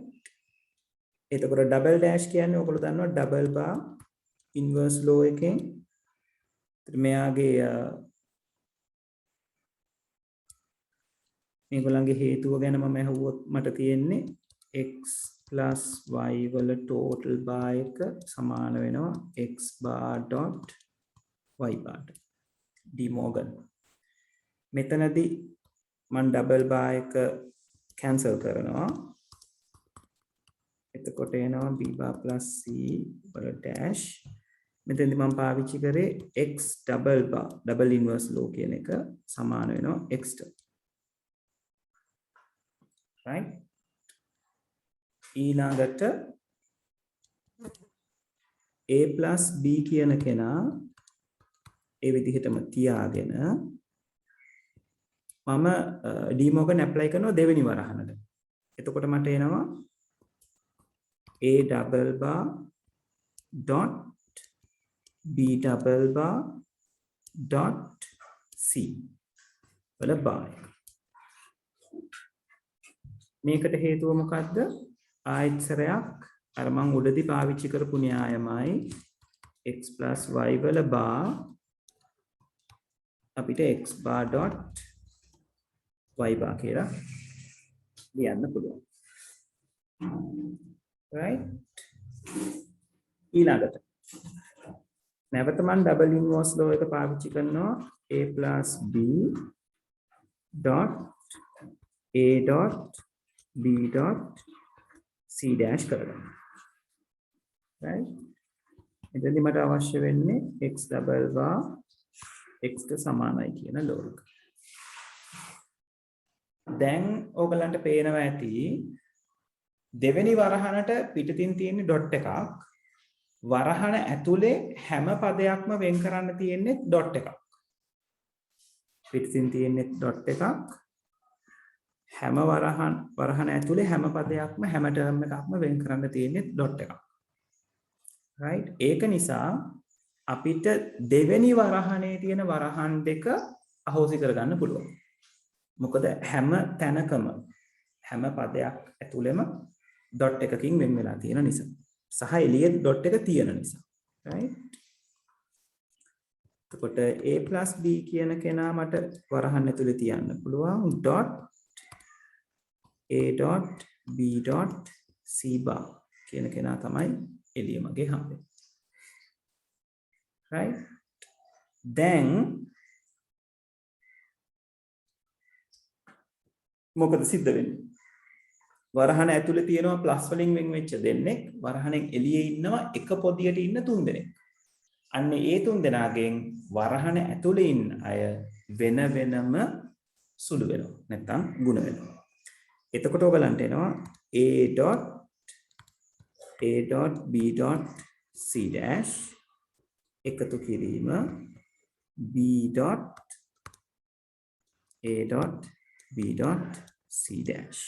එතකොට double dash කියන්නේ ඔයගොල්ලෝ දන්නවා double bar inverse law එකෙන් මෙයාගේ මේගොල්ලන්ගේ හේතුව ගැන මම අහුවොත් මට තියෙන්නේ x plus y වල total bar එක සමාන වෙනවා x bar dot y bar. De Morgan. මෙතනදී මම double bar එක cancel කරනවා. එතකොට එනවා b bar plus c වල dash. මෙතනදී මම පාවිච්චි කරේ x double bar double inverse law කියන එක සමාන වෙනවා x ට. right? ඊළඟට a plus b කියන කෙනා ඒ විදිහටම තියාගෙන මම De Morgan apply කරනවා දෙවෙනි වරහනට. එතකොට මට එනවා a double bar dot b double bar dot c වල bar එක. මේකට හේතුව මොකද්ද? ආයෙත් සරයක් අර මම උඩදී පාවිච්චි කරපු න්‍යායමයි x plus y වල bar අපිට x bar dot y bar කියලා ලියන්න පුළුවන්. right? ඊළඟට නැවත මම double inverse law එක පාවිච්චි කරනවා a plus b dot a dot b dot c dash කරගන්න. right? එතෙන්දි මට අවශ්‍ය වෙන්නේ x double bar x ට සමානයි කියන law එක. දැන් ඕගලන්ට පේනවා ඇති දෙවෙනි වරහනට පිටතින් තියෙන ඩොට් එකක් වරහන ඇතුලේ හැම පදයක්ම වෙන් කරන්න තියෙන්නේ ඩොට් එකක්. පිටතින් තියෙන්නේ ඩොට් එකක් හැම වරහන ඇතුලේ හැම පදයක්ම හැම ටර්ම් එකක්ම වෙන් කරන්න තියෙන්නේ ඩොට් එකක්. right? ඒක නිසා අපිට දෙවෙනි වරහනේ තියෙන වරහන් දෙක අහෝසි කරගන්න පුළුවන්. මොකද හැම තැනකම හැම පදයක් ඇතුළෙම ඩොට් එකකින් වෙන් වෙලා තියෙන නිසා. සහ එළියේ ඩොට් එක තියෙන නිසා. right? එතකොට a plus b කියන කෙනා මට වරහන් ඇතුලේ තියන්න පුළුවන් dot a dot b dot c bar කියන කෙනා තමයි එළිය මගේ හම්බෙන්නේ. right? දැන් මොකද සිද්ධ වෙන්නේ? වරහන ඇතුලේ තියෙනවා ප්ලස් වලින් වෙන් වෙච්ච දෙන්නෙක් වරහනෙන් එළියේ ඉන්නවා එක පොදියට ඉන්න තුන් දෙනෙක්. අන්න ඒ තුන් දෙනාගෙන් වරහන ඇතුලේ ඉන්න අය වෙන වෙනම සුළු වෙනවා. නැත්නම් ගුණ වෙනවා. එතකොට ඔයගලන්ට එනවා a dot b dot c dash එකතු කිරීම b dot a dot b dot c dash.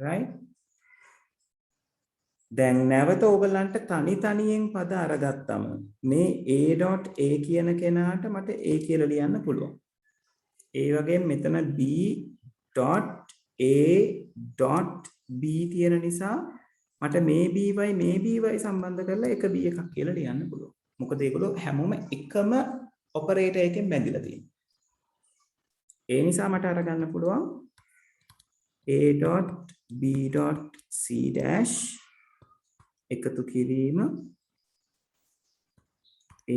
right? දැන් නැවත ඕගලන්ට තනි තනියෙන් පද අරගත්තම මේ a dot a කියන කෙනාට මට a කියලා ලියන්න පුළුවන්. ඒ වගේම මෙතන b dot a dot b තියෙන නිසා මට මේ by සම්බන්ධ කරලා එක b එකක් කියලා ලියන්න පුළුවන්. මොකද ඒගොල්ලෝ හැමෝම එකම ඔපරේටර් එකෙන් බැඳිලා තියෙනවා. ඒ නිසා මට අරගන්න පුළුවන් a dot b dot c dash එකතු කිරීම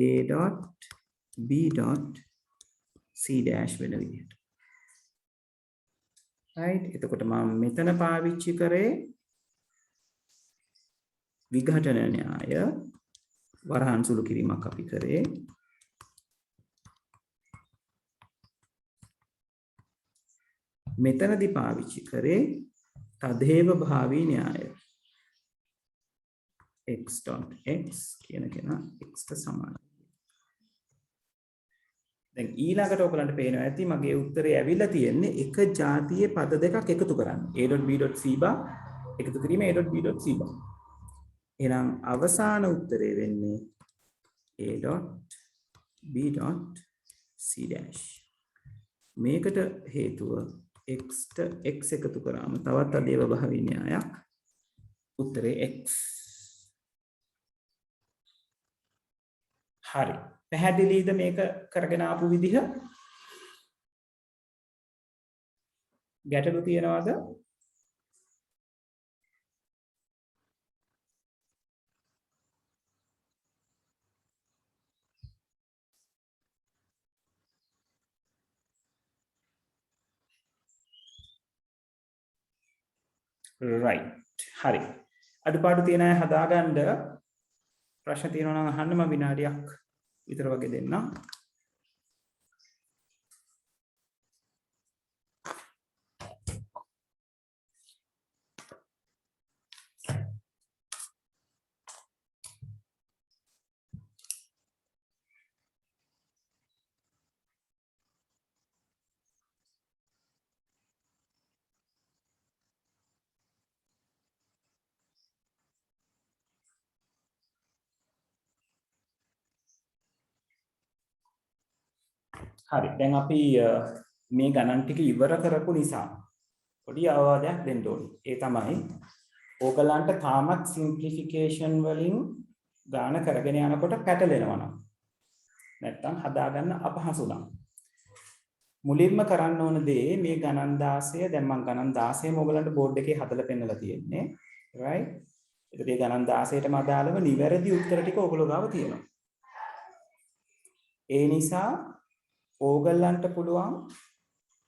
a dot b dot c dash වෙන විදිහට. right? එතකොට මම මෙතන පාවිච්චි කරේ විඝටන න්‍යාය වරහන් සුළු කිරීමක් අපි කරේ. මෙතනදී පාවිච්චි කරේ තදේව භාවී න්‍යාය. x.x කියන කෙනා x ට සමානයි. දැන් ඊළඟට ඔයගලන්ට පේනවා ඇති මගේ උත්තරේ ඇවිල්ලා තියෙන්නේ එක જાතියේ පද දෙකක් එකතු කරන්න. a.b.c බා එකතු කිරීම a.b.c බා. එහෙනම් අවසාන උත්තරේ වෙන්නේ a.b.c dash. මේකට හේතුව x ට x එකතු කරාම තවත් අදේව භාවී න්‍යායක් උත්තරේ x. හරි. පැහැදිලිද මේක කරගෙන ආපු විදිහ? ගැටලු තියනවාද? right. හරි. අඩුපාඩු තියෙන අය හදාගන්න ප්‍රශ්න තියෙනවා නම් අහන්න මම විනාඩියක් විතර වගේ දෙන්නම්. හරි. දැන් අපි මේ ගණන් ටික ඉවර කරපු නිසා පොඩි අවවාදයක් දෙන්න ඕනේ. ඒ තමයි ඕගලන්ට තාමත් සිම්ප්ලිෆිකේෂන් වලින් ගාන කරගෙන යනකොට පැටලෙනවා නම් නැත්තම් හදාගන්න අපහසු නම් මුලින්ම කරන්න ඕන දේ මේ ගණන් 16 දැන් මම ගණන් 16ම ඕගලන්ට බෝඩ් එකේ හදලා පෙන්නලා තියෙන්නේ. right? ඒකේ ගණන් 16ටම අදාළව නිවැරදි උත්තර ටික ඕගොල්ලෝ ගාව තියෙනවා. ඒ නිසා ඕගලන්ට පුළුවන්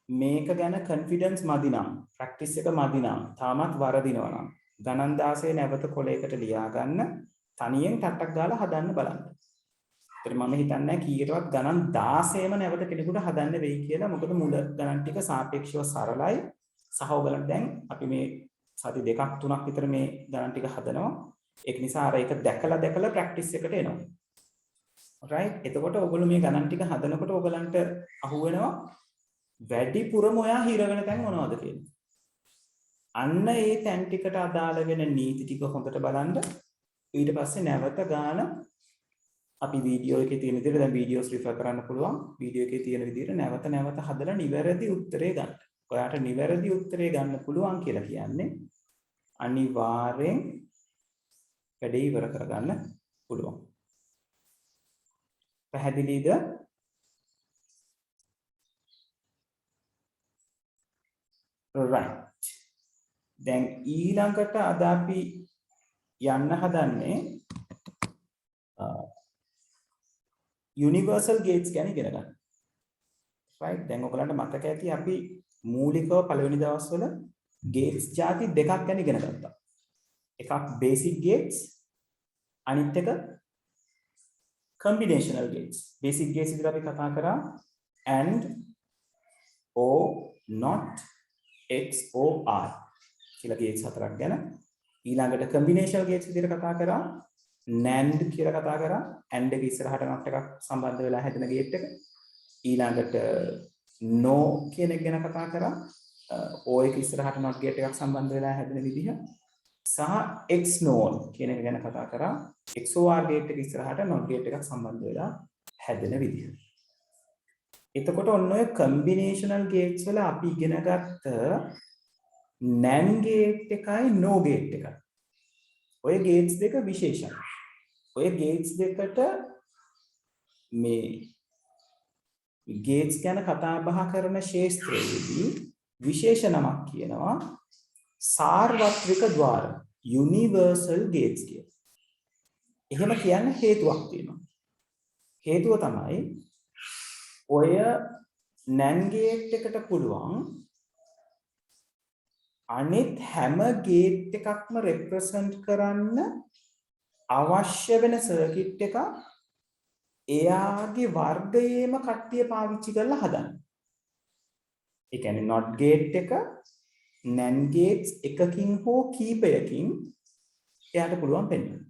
මේක ගැන කොන්ෆිඩන්ස් මදි නම් ප්‍රැක්ටිස් එක මදි නම් තාමත් වරදිනවා නම් ගණන් 16 නැවත කොලයකට ලියා ගන්න තනියෙන් ටට්ටක් ගාලා හදන්න බලන්න. ඒත් මම හිතන්නේ කීයටවත් ගණන් 16ම නැවත කෙනෙකුට හදන්න වෙයි කියලා. මොකද මුල ගණන් ටික සාපේක්ෂව සරලයි. සහ ඕගලන්ට දැන් අපි මේ සති දෙකක් තුනක් විතර මේ ගණන් ටික හදනවා. ඒක නිසා අර ඒක දැකලා ප්‍රැක්ටිස් එකට එනවා. right? එතකොට ඔයගොල්ලෝ මේ ගණන් ටික හදනකොට ඔයගලන්ට අහුවෙනවා වැඩිපුරම ඔයා හිරගෙන තැන් මොනවද කියලා. අන්න ඒ තැන් ටිකට අදාළ වෙන නීති ටික හොඳට බලන්න. ඊට පස්සේ නැවත ගාන අපි වීඩියෝ එකේ තියෙන විදිහට දැන් වීඩියෝස් රිෆර් කරන්න පුළුවන්. වීඩියෝ එකේ තියෙන විදිහට නැවත හදලා නිවැරදි උත්තරේ ගන්න. ඔයාට නිවැරදි උත්තරේ ගන්න පුළුවන් කියලා කියන්නේ අනිවාර්යෙන් වැඩේ ඉවර කරගන්න පුළුවන්. පැහැදිලිද? right. දැන් ඊළඟට අද අපි යන්න හදන්නේ යුනිවර්සල් ගේට්ස් ගැන ඉගෙන ගන්න. right. දැන් ඔයගලන්ට මතක ඇති අපි මූලිකව පළවෙනි දවස්වල ගේට්ස් ಜಾති දෙකක් ගැන ඉගෙන ගත්තා. එකක් බේසික් ගේට්ස් අනිත් එක combinational gates. Basic gates විතර අපි කතා කරා and or not XOR කියලා gates හතරක් ගැන. ඊළඟට combinational gates විතර කතා කරා NAND කියලා කතා කරා. AND එක ඉස්සරහට not එකක් සම්බන්ධ වෙලා හැදෙන gate එක. ඊළඟට no කියන එක ගැන කතා කරා. O එක ඉස්සරහට not gate එකක් සම්බන්ධ වෙලා හැදෙන විදිහ. සහ XNOR කියන එක ගැන කතා කරා. XOR gate එක ඉස්සරහට NOT gate එකක් සම්බන්ධ වෙලා හැදෙන විදිහ. එතකොට ඔන්න ඔය combinational gates වල අපි ඉගෙන ගත්ත NAND gate එකයි NO gate එකයි. ඔය gates දෙක විශේෂයි. ඔය gates දෙකට මේ gates ගැන කතා බහ කරන ශාස්ත්‍රයේදී විශේෂ නමක් කියනවා සාර්වත්‍රික ద్వාර universal gates කියලා. එහෙම කියන්න හේතුවක් තියෙනවා. හේතුව තමයි ඔය NAND gate එකට පුළුවන් අනිත් හැම gate එකක්ම represent කරන්න අවශ්‍ය වෙන සර්කිට් එක එයාගේ වර්ගයේම කට්ටිය පාවිච්චි කරලා හදන්න. ඒ කියන්නේ not gate එක NAND gates එකකින් හෝ කීපයකින් එයාට පුළුවන් පෙන්වන්න.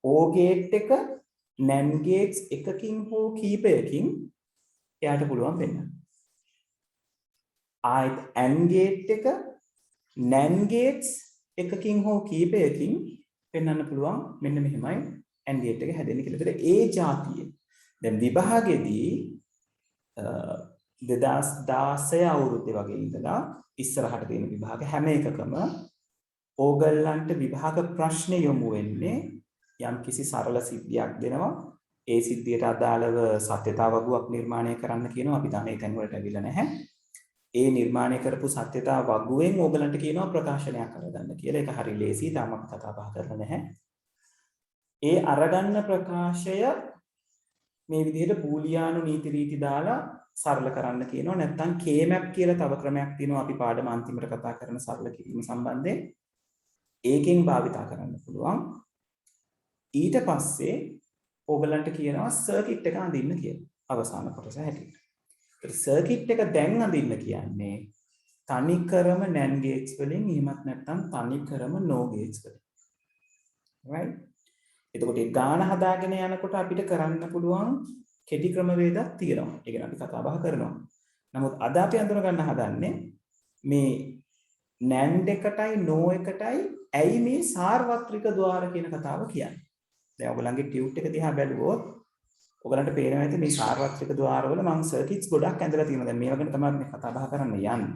OR gate එක NAND gates එකකින් හෝ කීපයකින් එයාට පුළුවන් පෙන්වන්න. ආයෙත් AND gate එක NAND gates එකකින් හෝ කීපයකින් පෙන්වන්න පුළුවන් මෙන්න මෙහෙමයි AND gate එක හැදෙන්නේ කියලා. ඒතර ඒ જાතිය දැන් විභාගෙදී 2016 අවුරුද්දේ වගේ ඉඳලා ඉස්සරහට තියෙන විභාග හැම එකකම ඕගල්ලන්ට විභාග ප්‍රශ්න යොමු වෙන්නේ යම් කිසි සරල සිද්ධියක් දෙනවා. ඒ සිද්ධියට අදාළව සත්‍යතාව වගුවක් නිර්මාණය කරන්න කියනවා. අපි තාම ඒ තැන් වලට ඇවිල්ලා නැහැ. ඒ නිර්මාණය කරපු සත්‍යතාව වගුවෙන් ඕගලන්ට කියනවා ප්‍රකාශනයක් කරගන්න කියලා. ඒක හරි ලේසි. තාම අපි කතා බහ කරලා නැහැ. ඒ අරගන්න ප්‍රකාශය මේ විදිහට බූලියානු නීති රීති දාලා සරල කරන්න කියනවා. නැත්නම් K-map කියලා තව ක්‍රමයක් තියෙනවා. අපි පාඩම අන්තිමට කතා කරන සරල කිරීම සම්බන්ධයෙන් ඒකෙන් භාවිතා කරන්න පුළුවන්. ඊට පස්සේ ඕගලන්ට කියනවා සර්කිට් එක අඳින්න කියලා. අවසාන කොටස හැටියට. සර්කිට් එක දැන් අඳින්න කියන්නේ තනිකරම NAND gates වලින් එහෙමත් නැත්නම් තනිකරම NOR gates වලින්. right? එතකොට ඒ ගාන හදාගෙන යනකොට අපිට කරන්න පුළුවන් කෙටි ක්‍රමවේදයක් තියෙනවා. ඒක ගැන අපි කතා බහ කරනවා. නමුත් අද අපි අඳුර ගන්න හදන්නේ මේ NAND එකටයි NOR එකටයි ඇයි මේ සාර්වත්‍රික ద్వාර කියන කතාව කියන්නේ. දැන් ඔයගලන්ගේ ටියුට් එක දිහා බැලුවොත් ඔයගලන්ට පේනවා ඇති මේ සාර්වත්‍රික ద్వාරවල මම සර්කිට්ස් ගොඩක් ඇඳලා තියෙනවා. දැන් මේවා ගැන තමයි මේ කතා බහ කරන්න යන්නේ.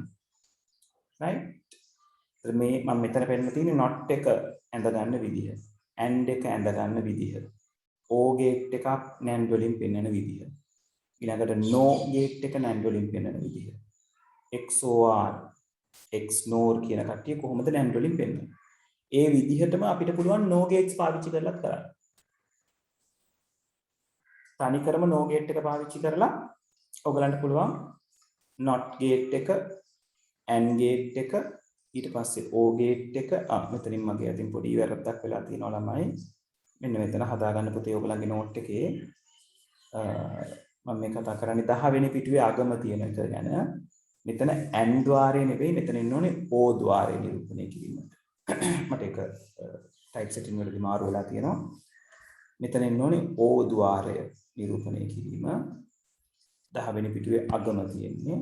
right? මේ මම මෙතන පෙන්නලා තියෙන්නේ not එක ඇඳ ගන්න විදිහ. AND එක ඇඳ ගන්න විදිහ. OR gate එකක් NAND වලින් පෙන්වන විදිහ. ඊළඟට NOR gate එක NAND වලින් පෙන්වන විදිහ. XOR XNOR කියන කට්ටිය කොහොමද NAND වලින් පෙන්වන්නේ? ඒ විදිහටම අපිට පුළුවන් NOR gates පාවිච්චි කරලත් කරන්න. තනිකරම NOR gate එක පාවිච්චි කරලා ඔයගලන්ට පුළුවන් NOT gate එක AND gate එක ඊට පස්සේ OR gate එක මෙතනින් මගේ අතින් පොඩි වැරද්දක් වෙලා තියෙනවා ළමයි. මෙන්න මෙතන හදාගන්න පුතේ ඔයගලන්ගේ නෝට් එකේ මම මේ කතා කරන්නේ 10 වෙනි පිටුවේ අගම තියෙන එක ගැන. මෙතන AND ద్వාරය නෙවෙයි මෙතන ඉන්න ඕනේ OR ద్వාරය නිරූපණය කිරීමට. මට ඒක ටයිප් සෙටින් වලදී මාරු වෙලා තියෙනවා. මෙතන ඉන්න ඕනේ OR ద్వාරය නිරූපණය කිරීම. 10 වෙනි පිටුවේ අගම තියෙන්නේ.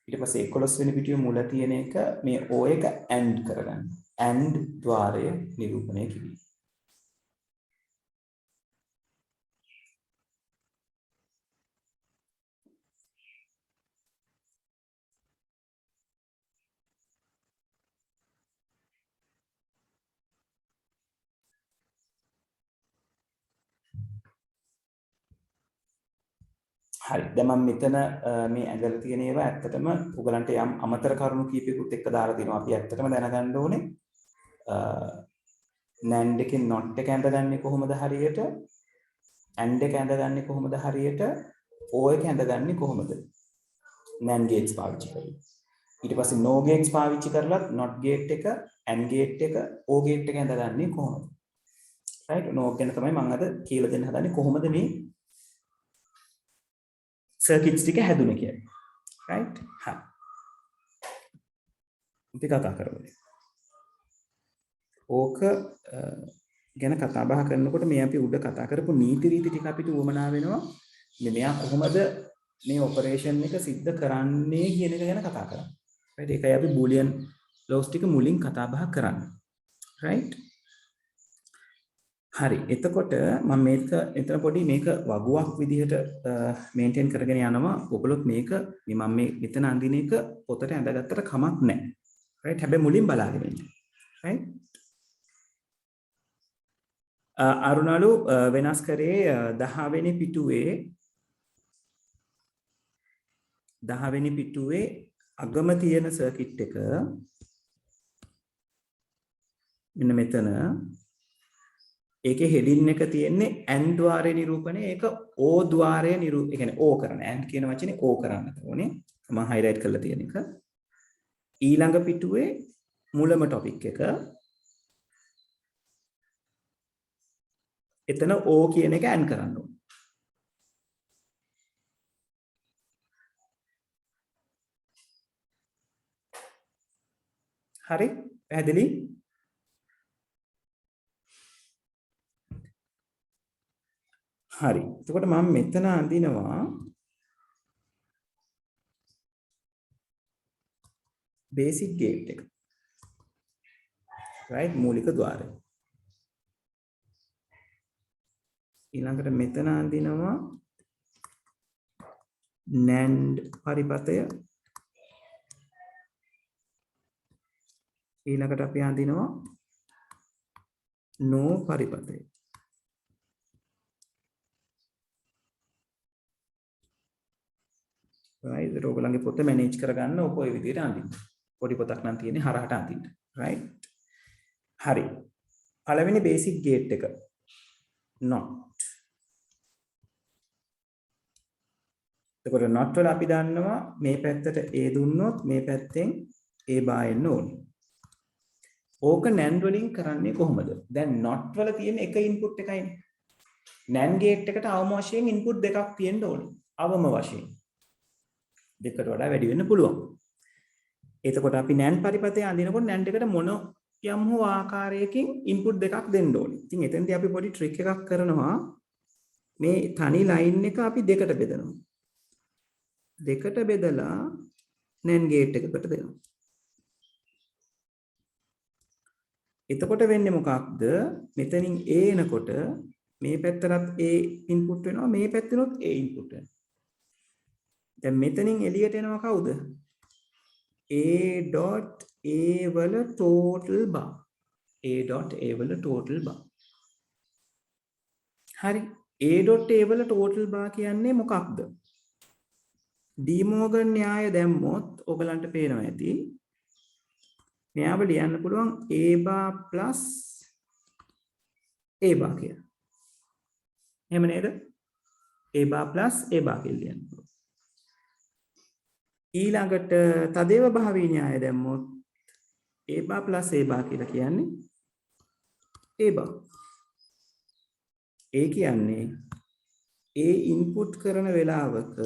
ඊට පස්සේ 11 වෙනි පිටුවේ මුල තියෙන එක මේ O එක AND කරගන්න. AND ద్వාරය නිරූපණය කිරීම. හරි. දැන් මම මෙතන මේ ඇඳලා තියෙන ඒවා ඇත්තටම ඔයගලන්ට යම් අමතර කරුණු කීපයකට එක්ක දාලා දෙනවා. අපි ඇත්තටම දැනගන්න ඕනේ NAND එකේ not එක ඇඳගන්නේ කොහොමද හරියට? AND එක ඇඳගන්නේ කොහොමද හරියට? OR එක ඇඳගන්නේ කොහොමද? NAND gates පාවිච්චි කරලා. ඊට පස්සේ NOR gates පාවිච්චි කරලත් not gate එක, AND gate එක, OR gate එක ඇඳගන්නේ කොහොමද? right? NOR ගැන තමයි මම අද කියලා දෙන්න හදන්නේ කොහොමද මේ circuits ටික හැදුනේ කියලා. right? හරි. අපි කතා කරමු. ඕක ගැන කතා බහ කරනකොට මේ අපි උඩ කතා කරපු නීති රීති ටික අපිට උවමනා වෙනවා. මෙයා කොහොමද මේ ඔපරේෂන් එක සිද්ධ කරන්නේ කියන එක ගැන කතා කරන්නේ. right? ඒකයි අපි බූලියන් ලෝස් ටික මුලින් කතා බහ කරන්නේ. right? හරි. එතකොට මම මේක එතන පොඩි මේක වගුවක් විදිහට මේන්ටේන් කරගෙන යනවා. ඔයගොල්ලොත් මේක මම මේ මෙතන අඳින එක පොතට ඇඳගත්තට කමක් නැහැ. right? හැබැයි මුලින් බලාගෙන ඉන්න. right? අරුණලු වෙනස් කරේ 10 වෙනි පිටුවේ අගම තියෙන සර්කිට් එක මෙන්න මෙතන ඒකේ හෙඩින් එක තියෙන්නේ AND ద్వාරය නිරූපණය. ඒක O ద్వාරය ඒ කියන්නේ O කරන AND කියන වචනේ O කරන්න ඕනේ. මම හයිලයිට් කරලා තියෙන එක. ඊළඟ පිටුවේ මුලම ටොපික් එක එතන O කියන එක ඇන් කරන්න ඕනේ. හරි? පැහැදිලි? හරි. එතකොට මම මෙතන අඳිනවා බේසික් ගේට් එක. right? මූලික ద్వාරය. ඊළඟට මෙතන අඳිනවා NAND පරිපථය. ඊළඟට අපි අඳිනවා NO පරිපථය. right? ඒක ඔයගොල්ලන්ගේ පොත මැනේජ් කරගන්න ඔය විදිහට අඳින්න. පොඩි පොතක් නම් තියෙන්නේ හරහට අඳින්න. right? හරි. පළවෙනි බේසික් ගේට් එක not. එතකොට not වල අපි දන්නවා මේ පැත්තට A දුන්නොත් මේ පැත්තෙන් A බා එන්න ඕනේ. ඕක NAND වලින් කරන්නේ කොහොමද? දැන් not වල තියෙන එක ඉන්පුට් එකයිනේ. NAND ගේට් එකට අවම වශයෙන් ඉන්පුට් දෙකක් තියෙන්න ඕනේ. අවම වශයෙන්. දෙකට වඩා වැඩි වෙන්න පුළුවන්. එතකොට අපි NAND පරිපථය අඳිනකොට NAND එකට මොන යම් හෝ ආකාරයකින් ඉන්පුට් දෙකක් දෙන්න ඕනේ. ඉතින් එතෙන්දී අපි පොඩි ට්‍රික් එකක් කරනවා. මේ තනි ලයින් එක අපි දෙකට බෙදනවා. දෙකට බෙදලා NAND ගේට් එකකට දෙනවා. එතකොට වෙන්නේ මොකක්ද? මෙතනින් A එනකොට මේ පැත්තටත් A ඉන්පුට් වෙනවා, මේ පැත්තෙනොත් A ඉන්පුට් වෙනවා. දැන් මෙතනින් එළියට එනවා කවුද? A.A වල total bar. A.A වල total bar. හරි. A.A වල total bar කියන්නේ මොකක්ද? ඩී මෝගන් න්‍යාය දැම්මොත් ඔයගලන්ට පේනවා ඇති. මෙයාව ලියන්න පුළුවන් A bar plus A bar කියලා. එහෙම නේද? A bar plus A bar කියලා ලියන්න පුළුවන්. ඊළඟට තදේව භාවී න්‍යාය දැම්මොත් A bar plus A bar කියලා කියන්නේ A bar. ඒ කියන්නේ A input කරන වෙලාවක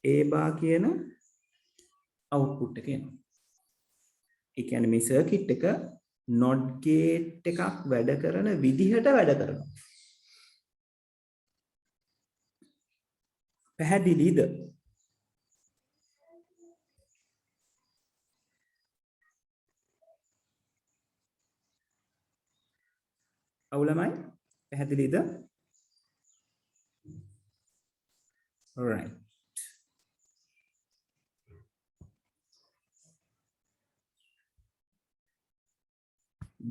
A bar කියන output එක එනවා. ඒ කියන්නේ මේ circuit එක NOT gate එකක් වැඩ කරන විදිහට වැඩ කරනවා. පැහැදිලිද? අවුලමයි? පැහැදිලිද? alright.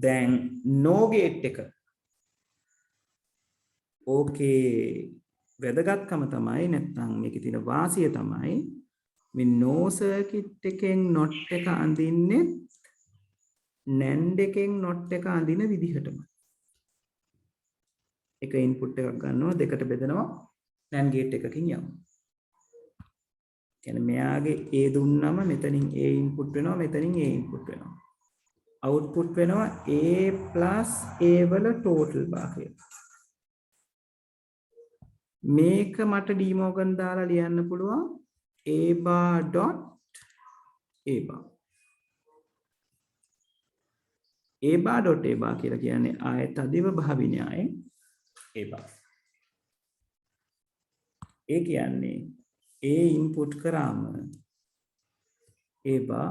දැන් no gate එක. ඕකේ වැදගත්කම තමයි නැත්නම් මේකේ තියෙන වාසිය තමයි මේ no circuit එකෙන් not එක අඳින්නේ NAND එකෙන් not එක අඳින විදිහටම. එක ඉන්පුට් එකක් ගන්නවා දෙකට බෙදනවා NAND gate එකකින් යනවා. කියන්නේ මෙයාගේ A දුන්නම මෙතනින් A ඉන්පුට් වෙනවා මෙතනින් A ඉන්පුට් වෙනවා. output වෙනවා A plus A වල total bar කියලා. මේක මට ඩී මෝගන් දාලා ලියන්න පුළුවන් A bar dot A bar. A bar dot A bar කියලා කියන්නේ ආයත අදිව භාවි න්‍යාය A bar. ඒ කියන්නේ A input කරාම A bar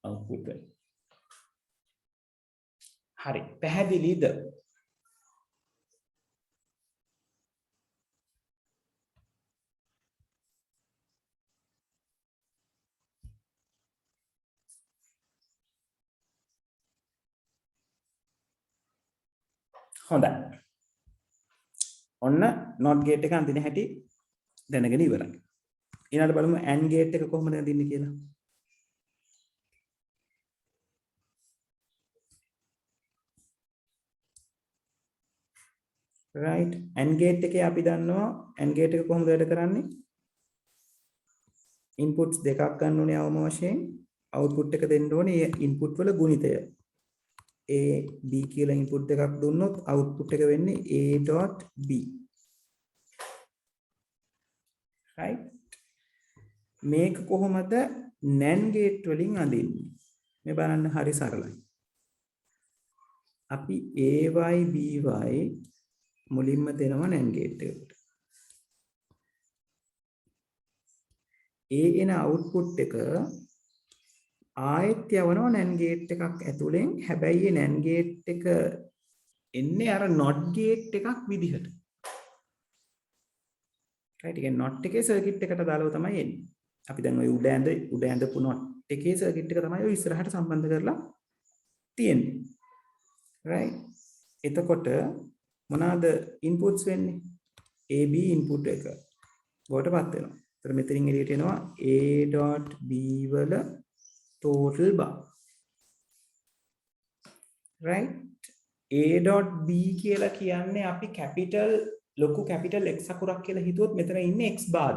output වෙනවා. හරි පැහැදිලිද? හොඳයි. ඔන්න not gate එක අඳින හැටි දැනගෙන ඉවරයි. ඊළඟට බලමු AND gate එක කොහොමද අඳින්නේ කියලා. right AND gate එකේ අපි දන්නවා AND gate එක කොහොමද වැඩ කරන්නේ? inputs දෙකක් ගන්න ඕනේ අවම වශයෙන් output එක දෙන්න ඕනේ ඒ input වල ගුණිතය. A B කියලා input එකක් දුන්නොත් output එක වෙන්නේ A.B. right මේක කොහොමද NAND gate වලින් අඳින්නේ මේ බලන්න හරි සරලයි අපි AY BY මුලින්ම දෙනවා NAND gate එකට එන output එක ආයෙත් යවනවා NAND gate එකක් ඇතුලෙන් හැබැයි ඒ NAND gate එක එන්නේ අර NOT gate එකක් විදිහට right ඒ NOT එකේ circuit එකට දාලව තමයි එන්නේ අපි දැන් ওই උඩ ඇඳපු NOT එකේ circuit එක තමයි ඔය ඉස්සරහට සම්බන්ධ කරලා තියෙන්නේ right එතකොට මොනවාද inputs වෙන්නේ AB input එක වලටපත් වෙනවා එතකොට මෙතනින් එළියට එනවා A.B වල total bar right A.B කියලා කියන්නේ අපි capital ලොකු capital X අකුරක් කියලා හිතුවොත් මෙතන ඉන්නේ X bar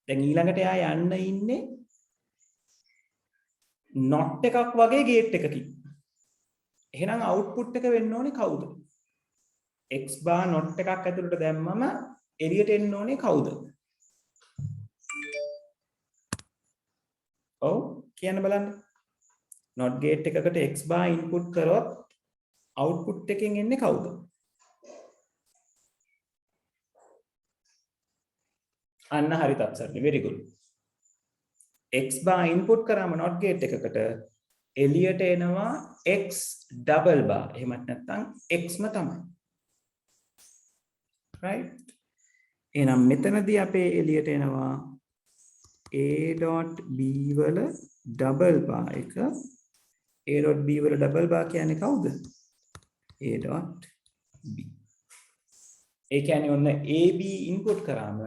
දැන් ඊළඟට එයා යන්න ඉන්නේ not එකක් වගේ gate එකකින් එහෙනම් output එක වෙන්න ඕනේ කවුද X bar not එකක් ඇතුළට දැම්මම එළියට එන්න ඕනේ කවුද ඔව් කියන්න බලන්න not gate එකකට X bar input කරොත් output එකෙන් එන්නේ කවුද අන්න හරි තත්සර්ලි very good X bar input කරාම not gate එකකට එළියට එනවා X double bar එහෙමත් නැත්නම් X ම තමයි right එහෙනම් මෙතනදී අපේ එළියට එනවා A.B වල double bar එක A.B වල double bar කියන්නේ කවුද A.B ඒ කියන්නේ ඔන්න AB input කරාම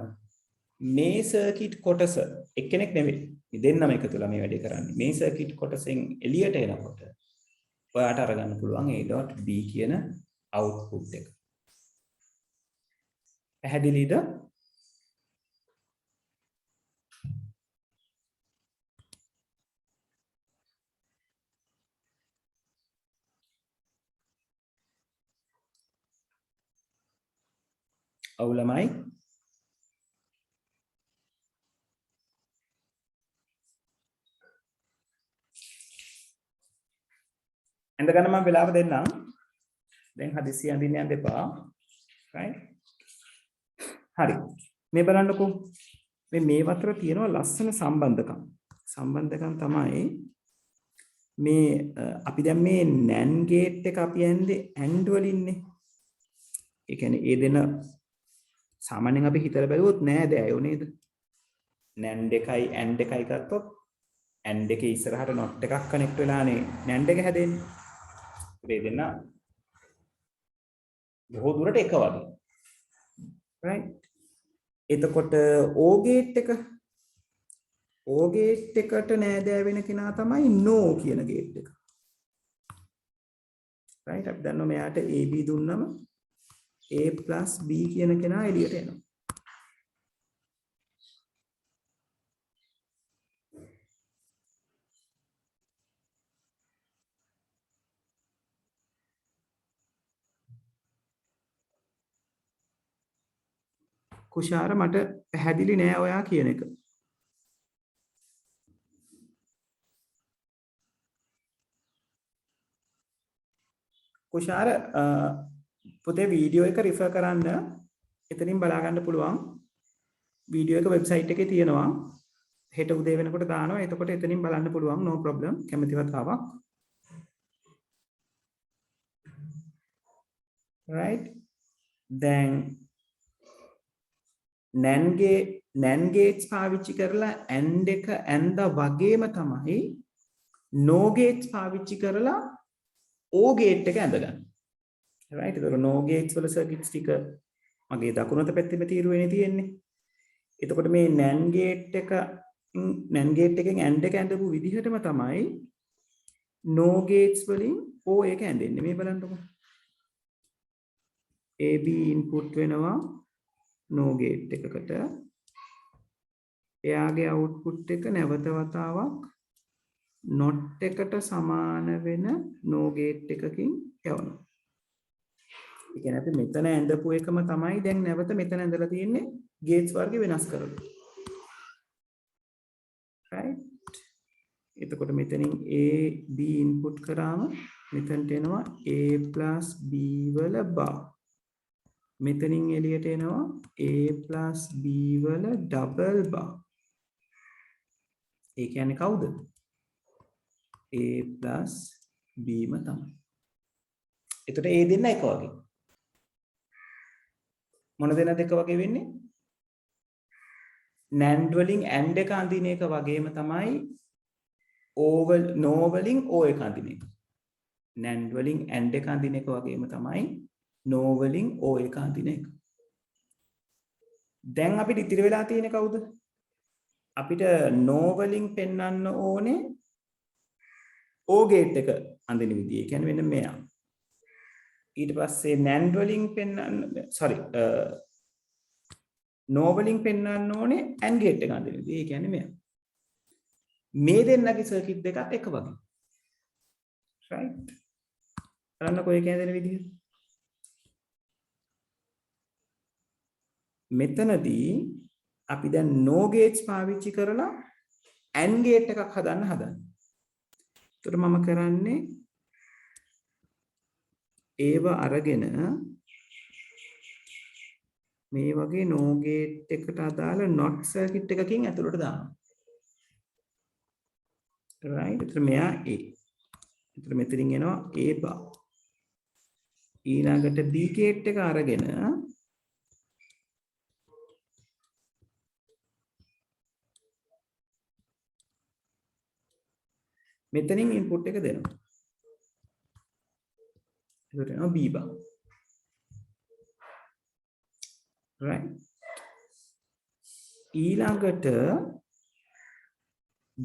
මේ circuit කොටස එක්කෙනෙක් නෙවෙයි මේ දෙන්නම එකතුලා මේ වැඩේ කරන්නේ මේ circuit කොටසෙන් එළියට එනකොට ඔයාට අරගන්න පුළුවන් A.B කියන output එක පැහැදිලිද ඔව් ළමයි එඳගන්න මම වෙලාව දෙන්නම් දැන් හදිස්සිය අඳින්න යන්න එපා right හරි මේ බලන්නකෝ මේ අතර තියෙනවා ලස්සන සම්බන්ධකම් තමයි මේ අපි දැන් මේ NAND gate එක අපි ඇඳේ AND වලින්නේ ඒ කියන්නේ ඒ දෙන සාමාන්‍යයෙන් අපි හිතලා බැලුවොත් නෑ දෑයෝ නේද NAND එකයි AND එකයි ගත්තොත් AND එකේ ඉස්සරහට not එකක් කනෙක්ට් වෙලානේ NAND එක හැදෙන්නේ ඒ දෙන්න බොහෝ දුරට එක වගේ right එතකොට O gate එකට නෑදෑ වෙන කෙනා තමයි no කියන gate එක right අපි දන්නවා මෙයාට AB දුන්නම A plus B කියන කෙනා එළියට එනවා කුෂාර මට පැහැදිලි නෑ ඔයා කියන එක කුෂාර පොතේ වීඩියෝ එක රිෆර් කරන්න එතනින් බලා ගන්න පුළුවන් වීඩියෝ එක වෙබ්සයිට් එකේ තියෙනවා හෙට උදේ වෙනකොට දානවා එතකොට එතනින් බලන්න පුළුවන් no problem කැමති වතාවක් right දැන් NAND gates පාවිච්චි කරලා AND එක ඇඳා වගේම තමයි no gates පාවිච්චි කරලා O gate එක ඇඳගන්න right ඒතර no gates වල circuits ටික මගේ දකුණත පැත්තේ තීරුවේනේ තියෙන්නේ එතකොට මේ NAND gate එකෙන් AND එක ඇඳපු විදිහටම තමයි no gates වලින් O එක ඇඳෙන්නේ මේ බලන්නකො AB input වෙනවා no gate එකකට එයාගේ output එක නැවත වතාවක් not එකට සමාන වෙන no gate එකකින් යවනවා. ඒ කියන්නේ අපි මෙතන ඇඳපු එකම තමයි දැන් නැවත මෙතන ඇඳලා තියෙන්නේ gates වර්ග වෙනස් කරලා. right? එතකොට මෙතනින් a b input කරාම මෙතනට එනවා a plus b වල bar. මෙතනින් එළියට එනවා a plus b වල double bar. ඒ කියන්නේ කවුද? a plus b ම තමයි. එතකොට a දෙන්න එක වගේ. මොන දෙන්නද එක වගේ වෙන්නේ? NAND වලින් AND එක අඳින එක වගේම තමයි no වලින් o එක අඳින එක. NAND වලින් AND එක අඳින එක වගේම තමයි no වලින් o එක අඳින එක. දැන් අපිට ඉතිරි වෙලා තියෙන්නේ කවුද? අපිට no වලින් පෙන්වන්න ඕනේ o gate එක අඳින විදිය. ඒ කියන්නේ මෙන්න මෙයා. ඊට පස්සේ NAND වලින් පෙන්වන්න no වලින් පෙන්වන්න ඕනේ AND gate එක අඳින විදිය. ඒ කියන්නේ මෙයා. මේ දෙන්නගේ සර්කිට් දෙකත් එක වගේ. right? බලන්නකෝ ඒ කියන්නේ දෙන විදිය. මෙතනදී අපි දැන් no gates පාවිච්චි කරලා AND gate එකක් හදන්න හදන්නේ. ඒතර මම කරන්නේ ඒව අරගෙන මේ වගේ no gate එකට අදාළ not circuit එකකින් ඇතුළට දානවා. right? ඒතර මෙයා A. ඒතර මෙතනින් එනවා A bar. ඊළඟට B gate එක අරගෙන මෙතනින් ඉන්පුට් එක දෙනවා. ඒකට එනවා B bar. right? ඊළඟට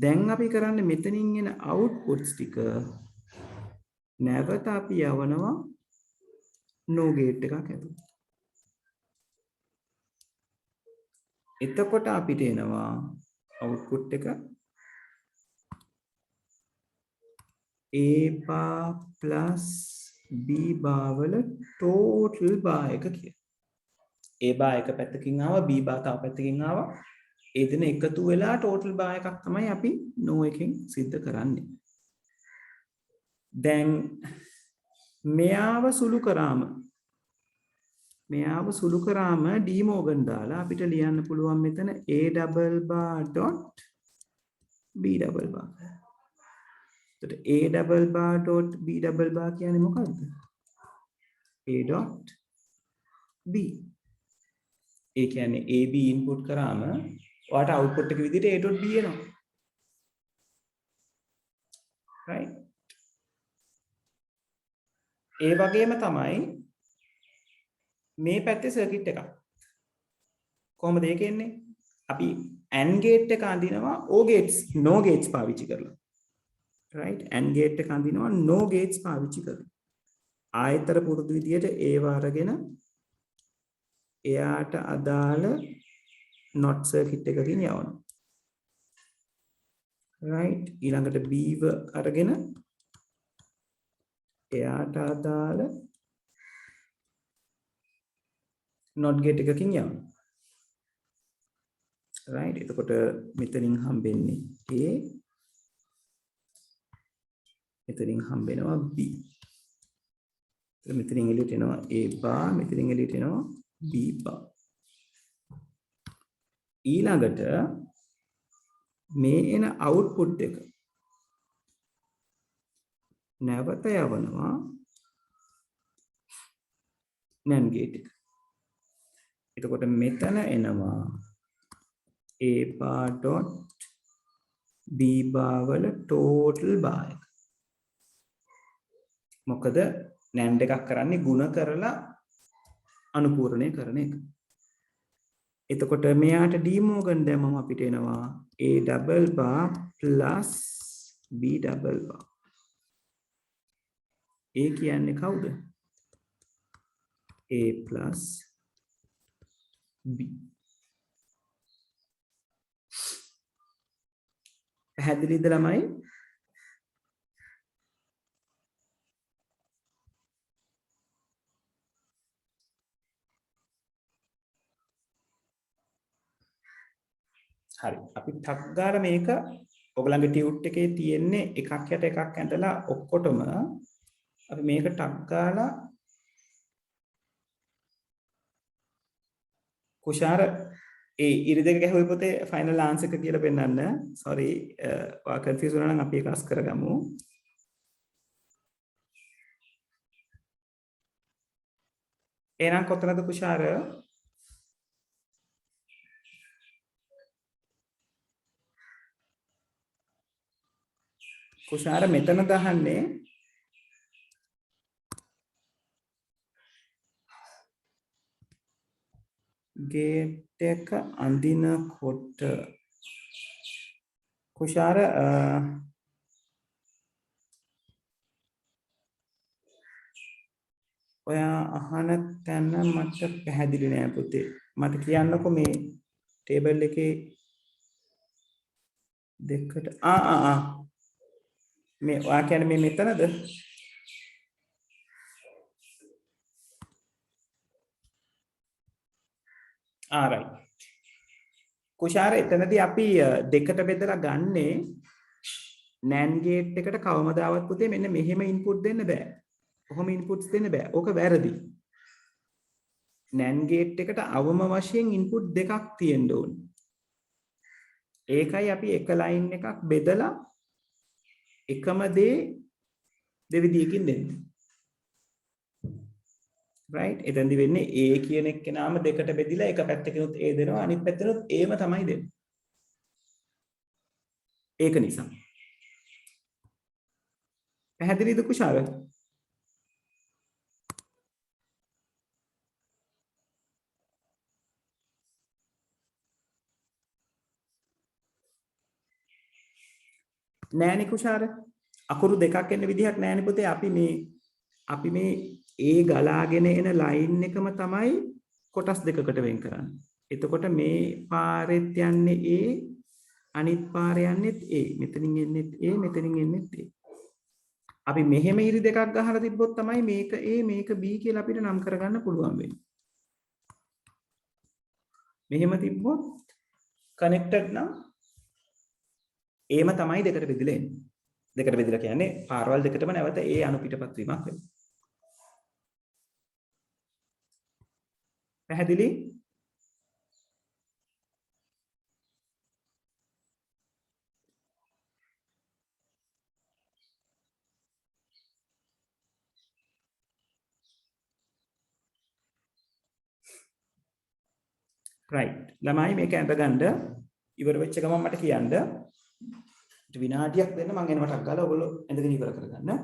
දැන් අපි කරන්නේ මෙතනින් එන outputs ටික නැවත අපි යවනවා no gate එකක් ඇතුළට. එතකොට අපිට එනවා output එක A bar plus B bar වල total bar එක කියලා. A bar එක පැත්තකින් ආවා B bar තව පැත්තකින් ආවා. ඒ දෙන එකතු වෙලා total bar එකක් තමයි අපි no එකෙන් සිද්ධ කරන්නේ. දැන් මෙයාව සුළු කරාම D Morgan දාලා අපිට ලියන්න පුළුවන් මෙතන A double bar dot B double bar. එතකොට A double bar dot B double bar කියන්නේ මොකද්ද? A dot B. ඒ කියන්නේ AB input කරාම ඔයාට output එක විදිහට A dot B එනවා. right? ඒ වගේම තමයි මේ පැත්තේ සර්කිට් එකක්. කොහොමද ඒක එන්නේ? අපි AND gate එක අඳිනවා no gates පාවිච්චි කරලා. right? AND gate එක අඳිනවා no gates පාවිච්චි කරලා. ආයතර පුරුදු විදියට ඒව අරගෙන එයාට අදාළ not circuit එකකින් යවනවා. right? ඊළඟට B ව අරගෙන එයාට අදාළ not gate එකකින් යවනවා. right? එතකොට මෙතනින් හම්බෙන්නේ A, මෙතනින් හම්බෙනවා B. මෙතනින් එළියට එනවා A bar, මෙතනින් එළියට එනවා B bar. ඊළඟට මේ එන output එක නැවත යවනවා NAND gate එක. එතකොට මෙතන එනවා A bar dot B bar වල total bar එක. මොකද NAND එකක් කරන්නේ ಗುಣ කරලා අනුපූරණය කරන එක. එතකොට මෙයාට D Morgan දැම්මම අපිට එනවා A double bar plus B double bar. ඒ කියන්නේ කවුද? A plus B. පැහැදිලිද ළමයි? හරි. අපි ටක් ගාලා මේක ඔයගලගේ ටියුට් එකේ තියෙන්නේ එකක් යට එකක් ඇඳලා ඔක්කොටම අපි මේක ටක් ගාලා කුෂාර ඒ ඉරි දෙක ගැහුවේ පොතේ ෆයිනල් ආන්සර් එක කියලා පෙන්නන්න. සෝරි ඔයා කන්ෆියුස් වුණා නම් අපි ඒක අස් කරගමු. එහෙනම් කොතනද කුෂාර? කුෂාර මෙතන දහන්නේ ගේට් එක අඳිනකොට කුෂාර ඔයා අහන තැන මට පැහැදිලි නෑ පුතේ. මට කියන්නකෝ මේ ටේබල් එකේ දෙකට මේ ඔයා කියන්නේ මේ මෙතනද? right. කුෂාර එතනදී අපි දෙකට බෙදලා ගන්නේ NAND ගේට් එකට කවමදාවත් පුතේ මෙන්න මෙහෙම ඉන්පුට් දෙන්න බෑ. කොහොම ඉන්පුට්ස් දෙන්න බෑ. ඕක වැරදි. NAND ගේට් එකට අවම වශයෙන් ඉන්පුට් දෙකක් තියෙන්න ඕනේ. ඒකයි අපි එක ලයින් එකක් බෙදලා එකම දේ දෙවිදියකින් දෙන්නේ. right? එතෙන්දි වෙන්නේ A කියන එක්කෙනාම දෙකට බෙදිලා එක පැත්තකිනුත් A දෙනවා අනිත් පැත්තෙනුත් Aම තමයි දෙන්නේ. ඒක නිසා. පැහැදිලිද කුෂාර? නෑනේ කුෂාර. අකුරු දෙකක් එන්න විදිහක් නෑනේ පුතේ. අපි මේ A ගලාගෙන එන ලයින් එකම තමයි කොටස් දෙකකට වෙන් කරන්නේ. එතකොට මේ පාරෙත් යන්නේ A අනිත් පාරේ යන්නේත් A. මෙතනින් එන්නේත් A මෙතනින් එන්නේත් A. අපි මෙහෙම ඉරි දෙකක් ගහලා තිබ්බොත් තමයි මේක A මේක B කියලා අපිට නම් කරගන්න පුළුවන් වෙන්නේ. මෙහෙම තිබ්බොත් කනෙක්ටඩ් නම් Aම තමයි දෙකට බෙදලා එන්නේ. දෙකට බෙදලා කියන්නේ පාරවල් දෙකටම නැවත A අනුපිටපත් වීමක් වෙනවා. පැහැදිලි? right. ළමයි මේක ඇඳගන්න ඉවර වෙච්ච ගමන් මට කියන්න. විනාඩියක් දෙන්න මම එන මටක් ගාලා ඔයගොල්ලෝ ඇඳගෙන ඉවර කරගන්න.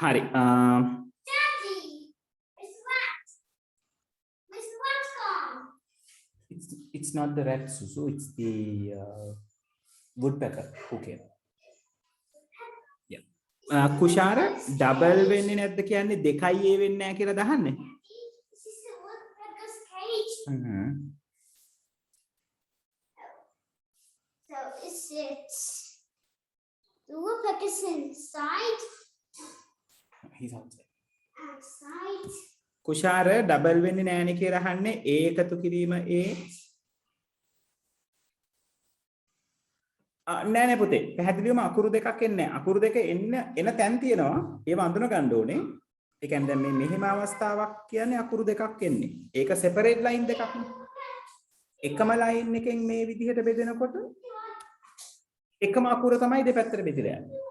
Hari. Daddy, it's rat. It's rat gone. It's not the rat, Susu. It's the woodpecker who came. Yeah. Kushara double වෙන්නේ නැද්ද කියන්නේ දෙකයි ඒ වෙන්නේ නැහැ කියලා දහන්නේ. This is the woodpecker's cage. So is it Look like it's inside. He's outside. Outside. Kushara double වෙන්නේ නෑනේ කියලා අහන්නේ A එකතු කිරීම A නෑ නෑ පුතේ පැහැදිලිවම අකුරු දෙකක් එන්නේ නෑ අකුරු දෙක එන තැන් තියෙනවා ඒව අඳුන ගන්න ඕනේ ඒ කියන්නේ දැන් මේ මෙහෙම අවස්ථාවක් කියන්නේ අකුරු දෙකක් එන්නේ ඒක සෙපරේට් ලයින් දෙකක් නේ එකම ලයින් එකෙන් මේ විදිහට බෙදෙනකොට එකම අකුර තමයි දෙපැත්තට බෙදලා යන්නේ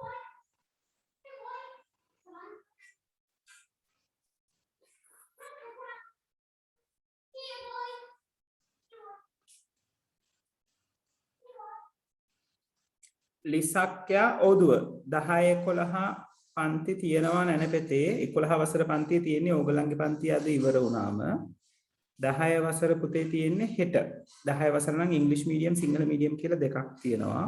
ලිසක්යා ඔදුව 10 11 පන්ති තියෙනවා නැනපෙතේ 11 වසර පන්තිය තියෙන්නේ ඕගලන්ගේ පන්තිය අද ඉවර වුණාම 10 වසර පුතේ තියෙන්නේ හෙට 10 වසර නම් ඉංග්‍රීසි මීඩියම් සිංහල මීඩියම් කියලා දෙකක් තියෙනවා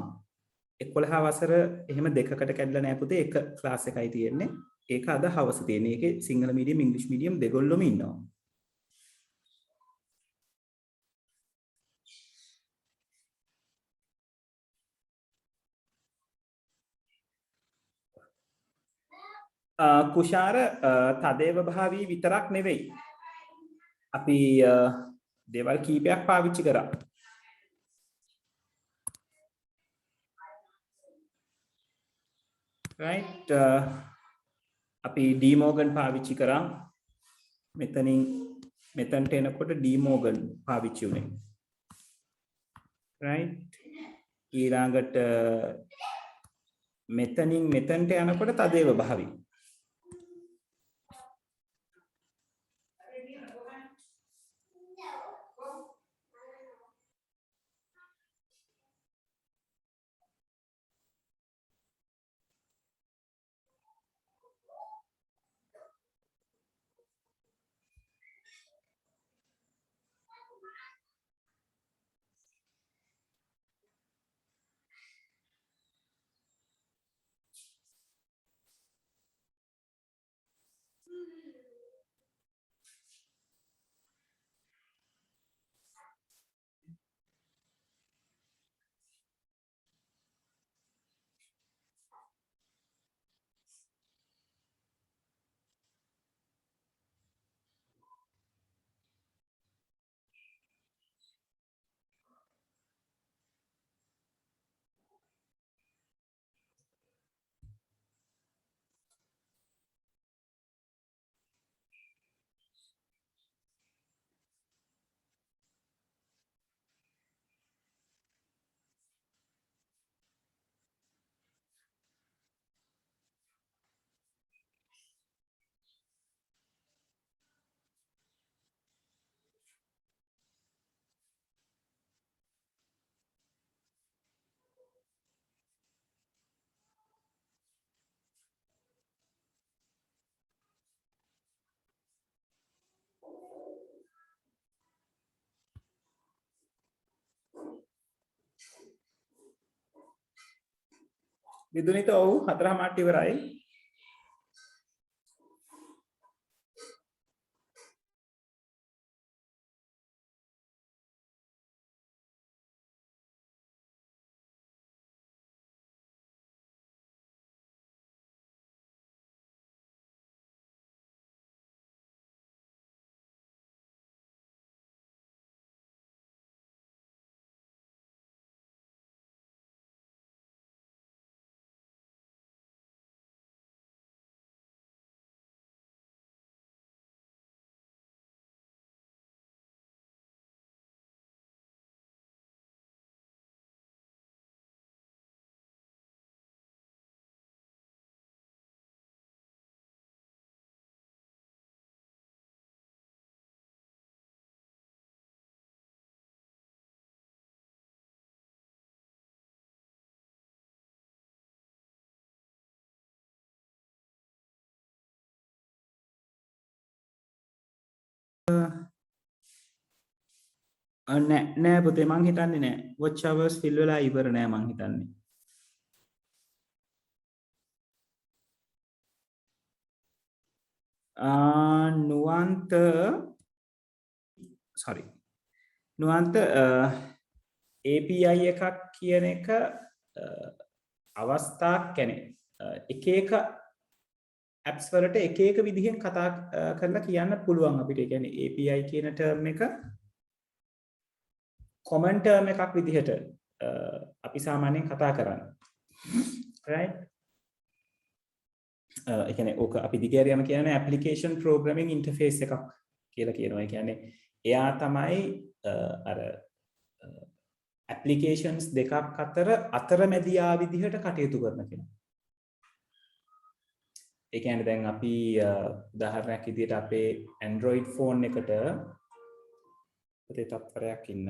11 වසර එහෙම දෙකකට කැඩලා නැහැ පුතේ එක ක්ලාස් එකයි තියෙන්නේ ඒක අද හවස තියෙන්නේ ඒකේ සිංහල මීඩියම් ඉංග්‍රීසි මීඩියම් දෙගොල්ලොම ඉන්නවා කුෂාර තදේව භාවී විතරක් නෙවෙයි අපි දේවල් කීපයක් පාවිච්චි කරා right අපි ඩී මෝගන් පාවිච්චි කරා මෙතනින් මෙතනට එනකොට ඩී මෝගන් පාවිච්චි වුණේ right ඊළඟට මෙතනින් මෙතනට යනකොට තදේව භාවී විදුනිත ඔව් 4:00ට ඉවරයි නෑ පුතේ මං හිතන්නේ නෑ watch hours fill වෙලා ඉවර නෑ මං හිතන්නේ නුවන්ත sorry නුවන්ත API එකක් කියන එක අවස්ථා කියන්නේ එක එක apps වලට එක එක විදිහෙන් කතා කරලා කියන්න පුළුවන් අපිට. ඒ කියන්නේ API කියන term එක common term එකක් විදිහට අපි සාමාන්‍යයෙන් කතා කරන්නේ. right? ඒ කියන්නේ ඕක අපි දිගහැරියම කියන්නේ application programming interface එකක් කියලා කියනවා. ඒ කියන්නේ එයා තමයි අර applications දෙකක් අතර අතරමැදියා විදිහට කටයුතු කරන කෙනා. ඒ කියන්නේ දැන් අපි උදාහරණයක් විදිහට අපේ Android phone එකට පුතේ තත්පරයක් ඉන්න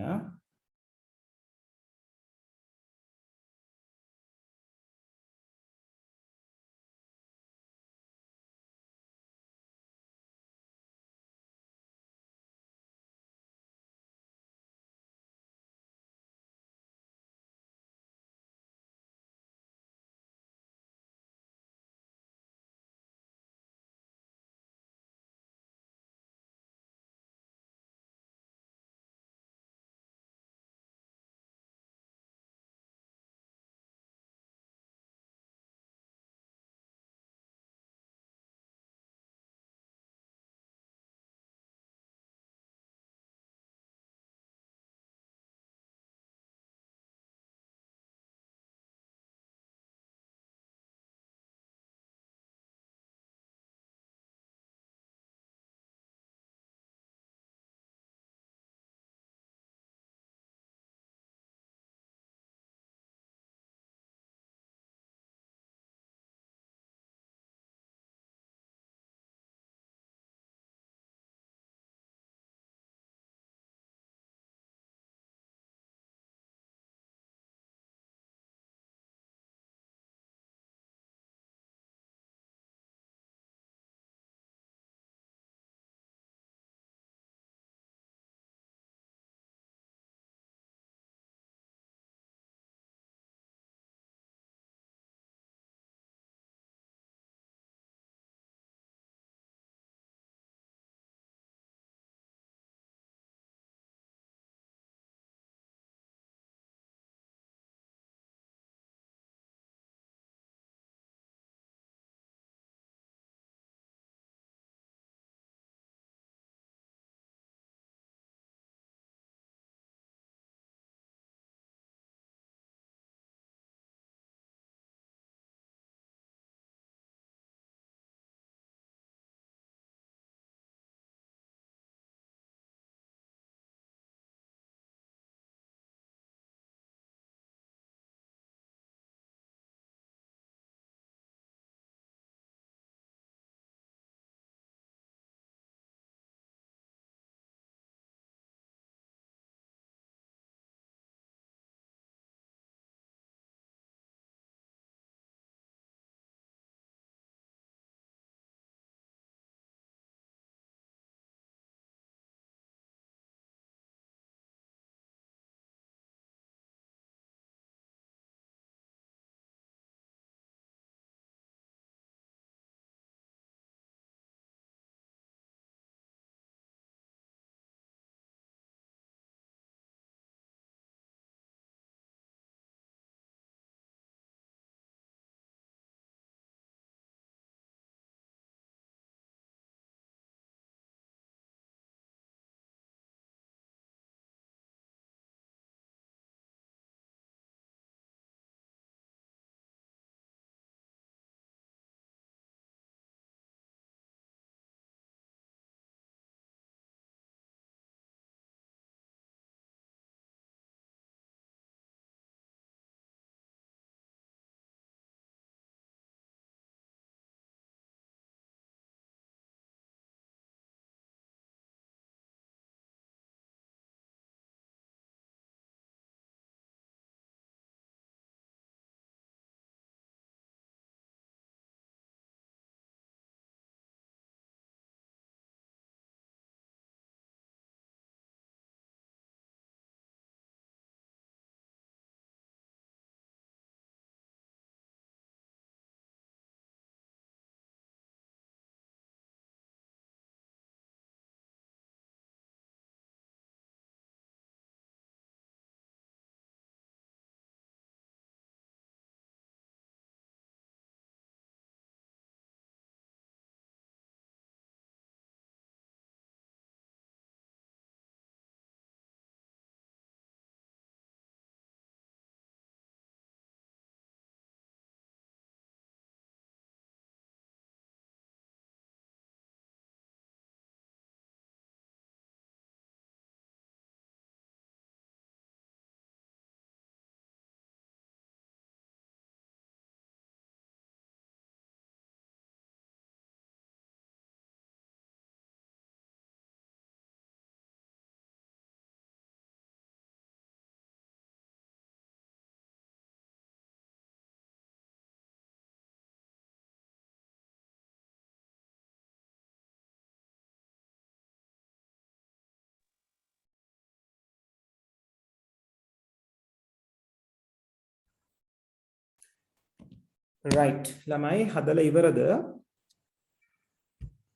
right ළමයි හදලා ඉවරද?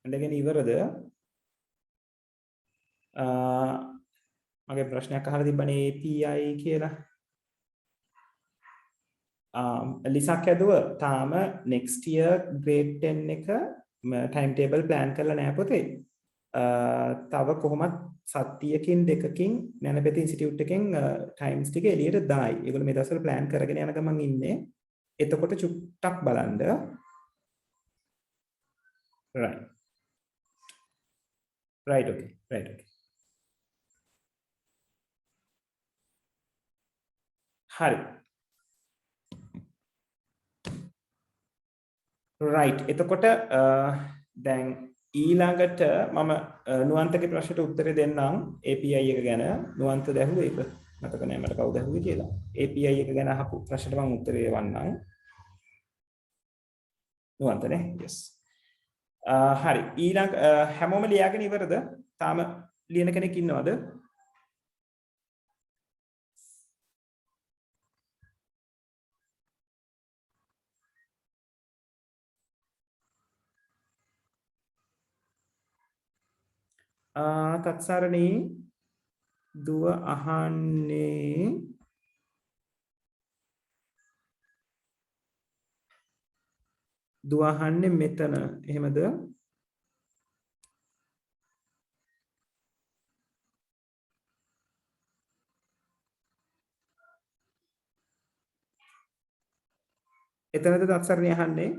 අඳගෙන ඉවරද? මගේ ප්‍රශ්නයක් අහලා තිබ්බනේ API කියලා. ලිසක් ඇදුව තාම next year grade 10 එක time table plan කරලා නැහැ පොතේ. තව කොහොමත් සතියකින් දෙකකින් නැනපෙත ඉන්ස්ටිටියුට් එකෙන් ටයිම්ස් ටික එළියට දායි. ඒගොල්ලෝ මේ දවස්වල plan කරගෙන යන ගමන් ඉන්නේ. එතකොට චුට්ටක් බලන්න. right okay හරි right එතකොට දැන් ඊළඟට මම නුවන්තගේ ප්‍රශ්නට උත්තරේ දෙන්නම් API එක ගැන. නුවන්ත දැහුවේ ඒක මතක නැහැ මට කවුද ඇහුවේ කියලා. API එක ගැන අහපු ප්‍රශ්නට මම උත්තරේ වන්නම්. නුවන්තනේ yes. හරි ඊළඟ හැමෝම ලියාගෙන ඉවරද? තාම ලියන කෙනෙක් ඉන්නවද? තත්සරණී දුව අහන්නේ මෙතන එහෙමද? එතනද තත්සරණී අහන්නේ?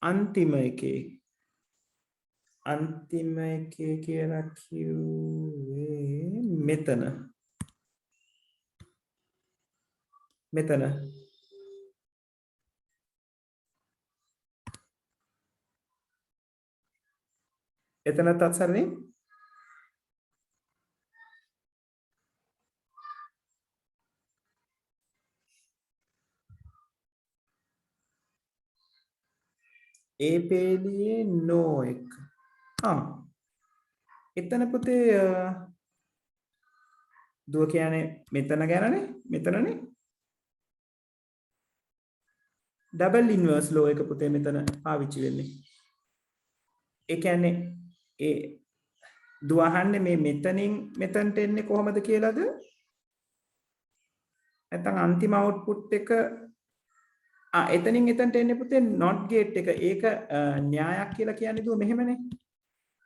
අන්තිම එකේ කියලා කිව්වේ මෙතන. එතන තත්සරණී ඒ පේලියේ නෝ එක. එතන පුතේ දුව කියන්නේ මෙතන ගැනනේ මෙතනනේ ඩබල් ඉන්වර්ස් ලෝ එක පුතේ මෙතන පාවිච්චි වෙන්නේ. ඒ කියන්නේ ඒ දුව අහන්නේ මේ මෙතනින් මෙතනට එන්නේ කොහොමද කියලාද? නැත්නම් අන්තිම අවුට්පුට් එක එතනින් එතනට එන්නේ පුතේ not gate එක. ඒක න්‍යායක් කියලා කියන්නේ දුව මෙහෙමනේ.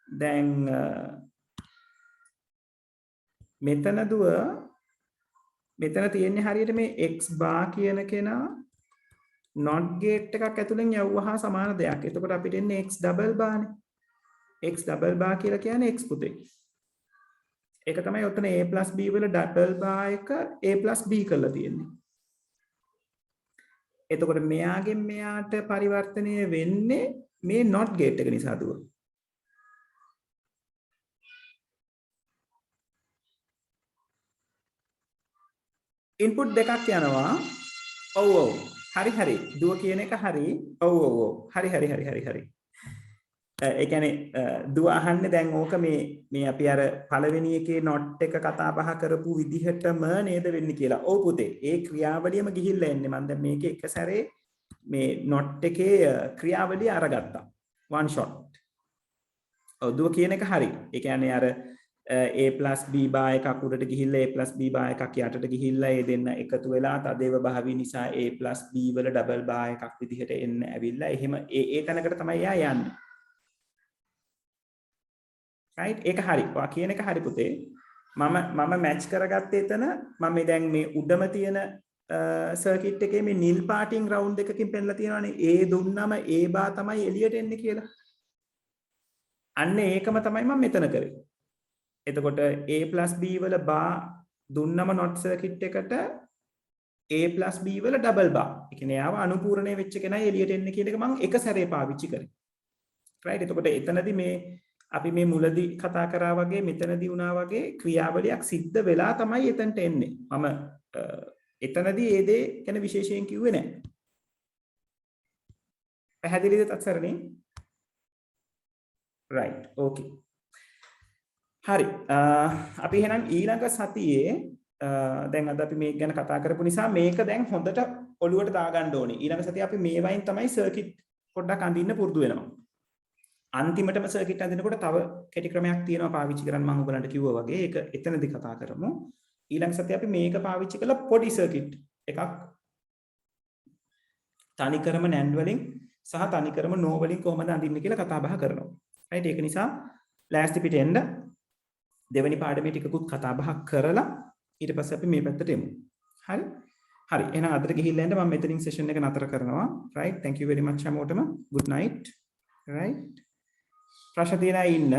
දැන් මෙතන දුව මෙතන තියෙන්නේ හරියට මේ x bar කියන කෙනා not gate එකක් ඇතුලෙන් යවුවා සමාන දෙයක්. එතකොට අපිට එන්නේ x double bar නේ. x double bar කියලා කියන්නේ x පුතේ. ඒක තමයි ඔතන a plus b වල double bar එක a plus b කරලා තියෙන්නේ. එතකොට මෙයාගෙන් මෙයාට පරිවර්තනය වෙන්නේ මේ not gate එක නිසා දුව. ඉන්පුට් දෙකක් යනවා. ඔව් හරි දුව කියන එක හරි. ඔව් හරි. ඒ කියන්නේ දුව අහන්නේ දැන් ඕක මේ අපි අර පළවෙනි එකේ not එක කතා බහ කරපු විදිහටම නේද වෙන්නේ කියලා. ඔව් පුතේ. ඒ ක්‍රියාවලියම ගිහිල්ලා එන්නේ. මම දැන් මේකේ එක සැරේ මේ not එකේ ක්‍රියාවලිය අරගත්තා. one shot. ඔව් දුව කියන එක හරි. ඒ කියන්නේ අර a plus b bar එකක් උඩට ගිහිල්ලා a plus b bar එකක් යටට ගිහිල්ලා ඒ දෙන්න එකතු වෙලා තදේව භාවී නිසා a plus b වල double bar එකක් විදිහට එන්න ඇවිල්ලා එහෙම ඒ තැනකට තමයි යා යන්නේ. right ඒක හරි. ඔයා කියන එක හරි පුතේ. මම මැච් කරගත්තේ එතන මම දැන් මේ උඩම තියෙන සර්කිට් එකේ මේ නිල් පාටින් රවුන්ඩ් එකකින් පෙන්නලා තියෙනවානේ a දුන්නම a bar තමයි එළියට එන්නේ කියලා. අන්න ඒකම තමයි මම මෙතන කරේ. එතකොට a plus b වල bar දුන්නම not circuit එකට a plus b වල double bar. ඒ කියන්නේ යාව අනුපූර්ණය වෙච්ච කෙනයි එළියට එන්නේ කියන එක මම එක සැරේ පාවිච්චි කරේ. right එතකොට එතනදී මේ අපි මේ මුලදී කතා කරා වගේ මෙතනදී වුණා වගේ ක්‍රියාවලියක් සිද්ධ වෙලා තමයි එතනට එන්නේ. මම එතනදී ඒ දේ ගැන විශේෂයෙන් කිව්වේ නැහැ. පැහැදිලිද තත්සරණේ? right okay. හරි අපි එහෙනම් ඊළඟ සතියේ දැන් අද අපි මේක ගැන කතා කරපු නිසා මේක දැන් හොඳට ඔළුවට දාගන්න ඕනේ. ඊළඟ සතියේ අපි මේ වයින් තමයි සර්කිට් පොඩ්ඩක් අඳින්න පුරුදු වෙනවා. අන්තිමටම සර්කිට් අඳිනකොට තව කෙටි ක්‍රමයක් තියෙනවා පාවිච්චි කරන්න මම ඔයගලන්ට කිව්වා වගේ. ඒක එතනදී කතා කරමු. ඊළඟ සතියේ අපි මේක පාවිච්චි කරලා පොඩි සර්කිට් එකක් තනිකරම නැන්ඩ් වලින් සහ තනිකරම නෝ වලින් කොහොමද අඳින්නේ කියලා කතා බහ කරනවා. right? ඒක නිසා ලෑස්ති පිට එන්න දෙවෙනි පාඩමේ ටිකකුත් කතා බහ කරලා ඊට පස්සේ අපි මේ පැත්තට එමු. හරි? හරි. එහෙනම් අදට ගිහිල්ලා එන්න මම මෙතනින් සෙෂන් එක නතර කරනවා. right? thank you very much හැමෝටම. good night. right? ප්‍රශ්න තියලා ඉන්න.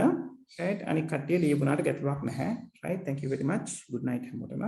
right? අනික කට්ටිය ලියුණාට ගැටලුවක් නැහැ. right? thank you very much. good night හැමෝටම.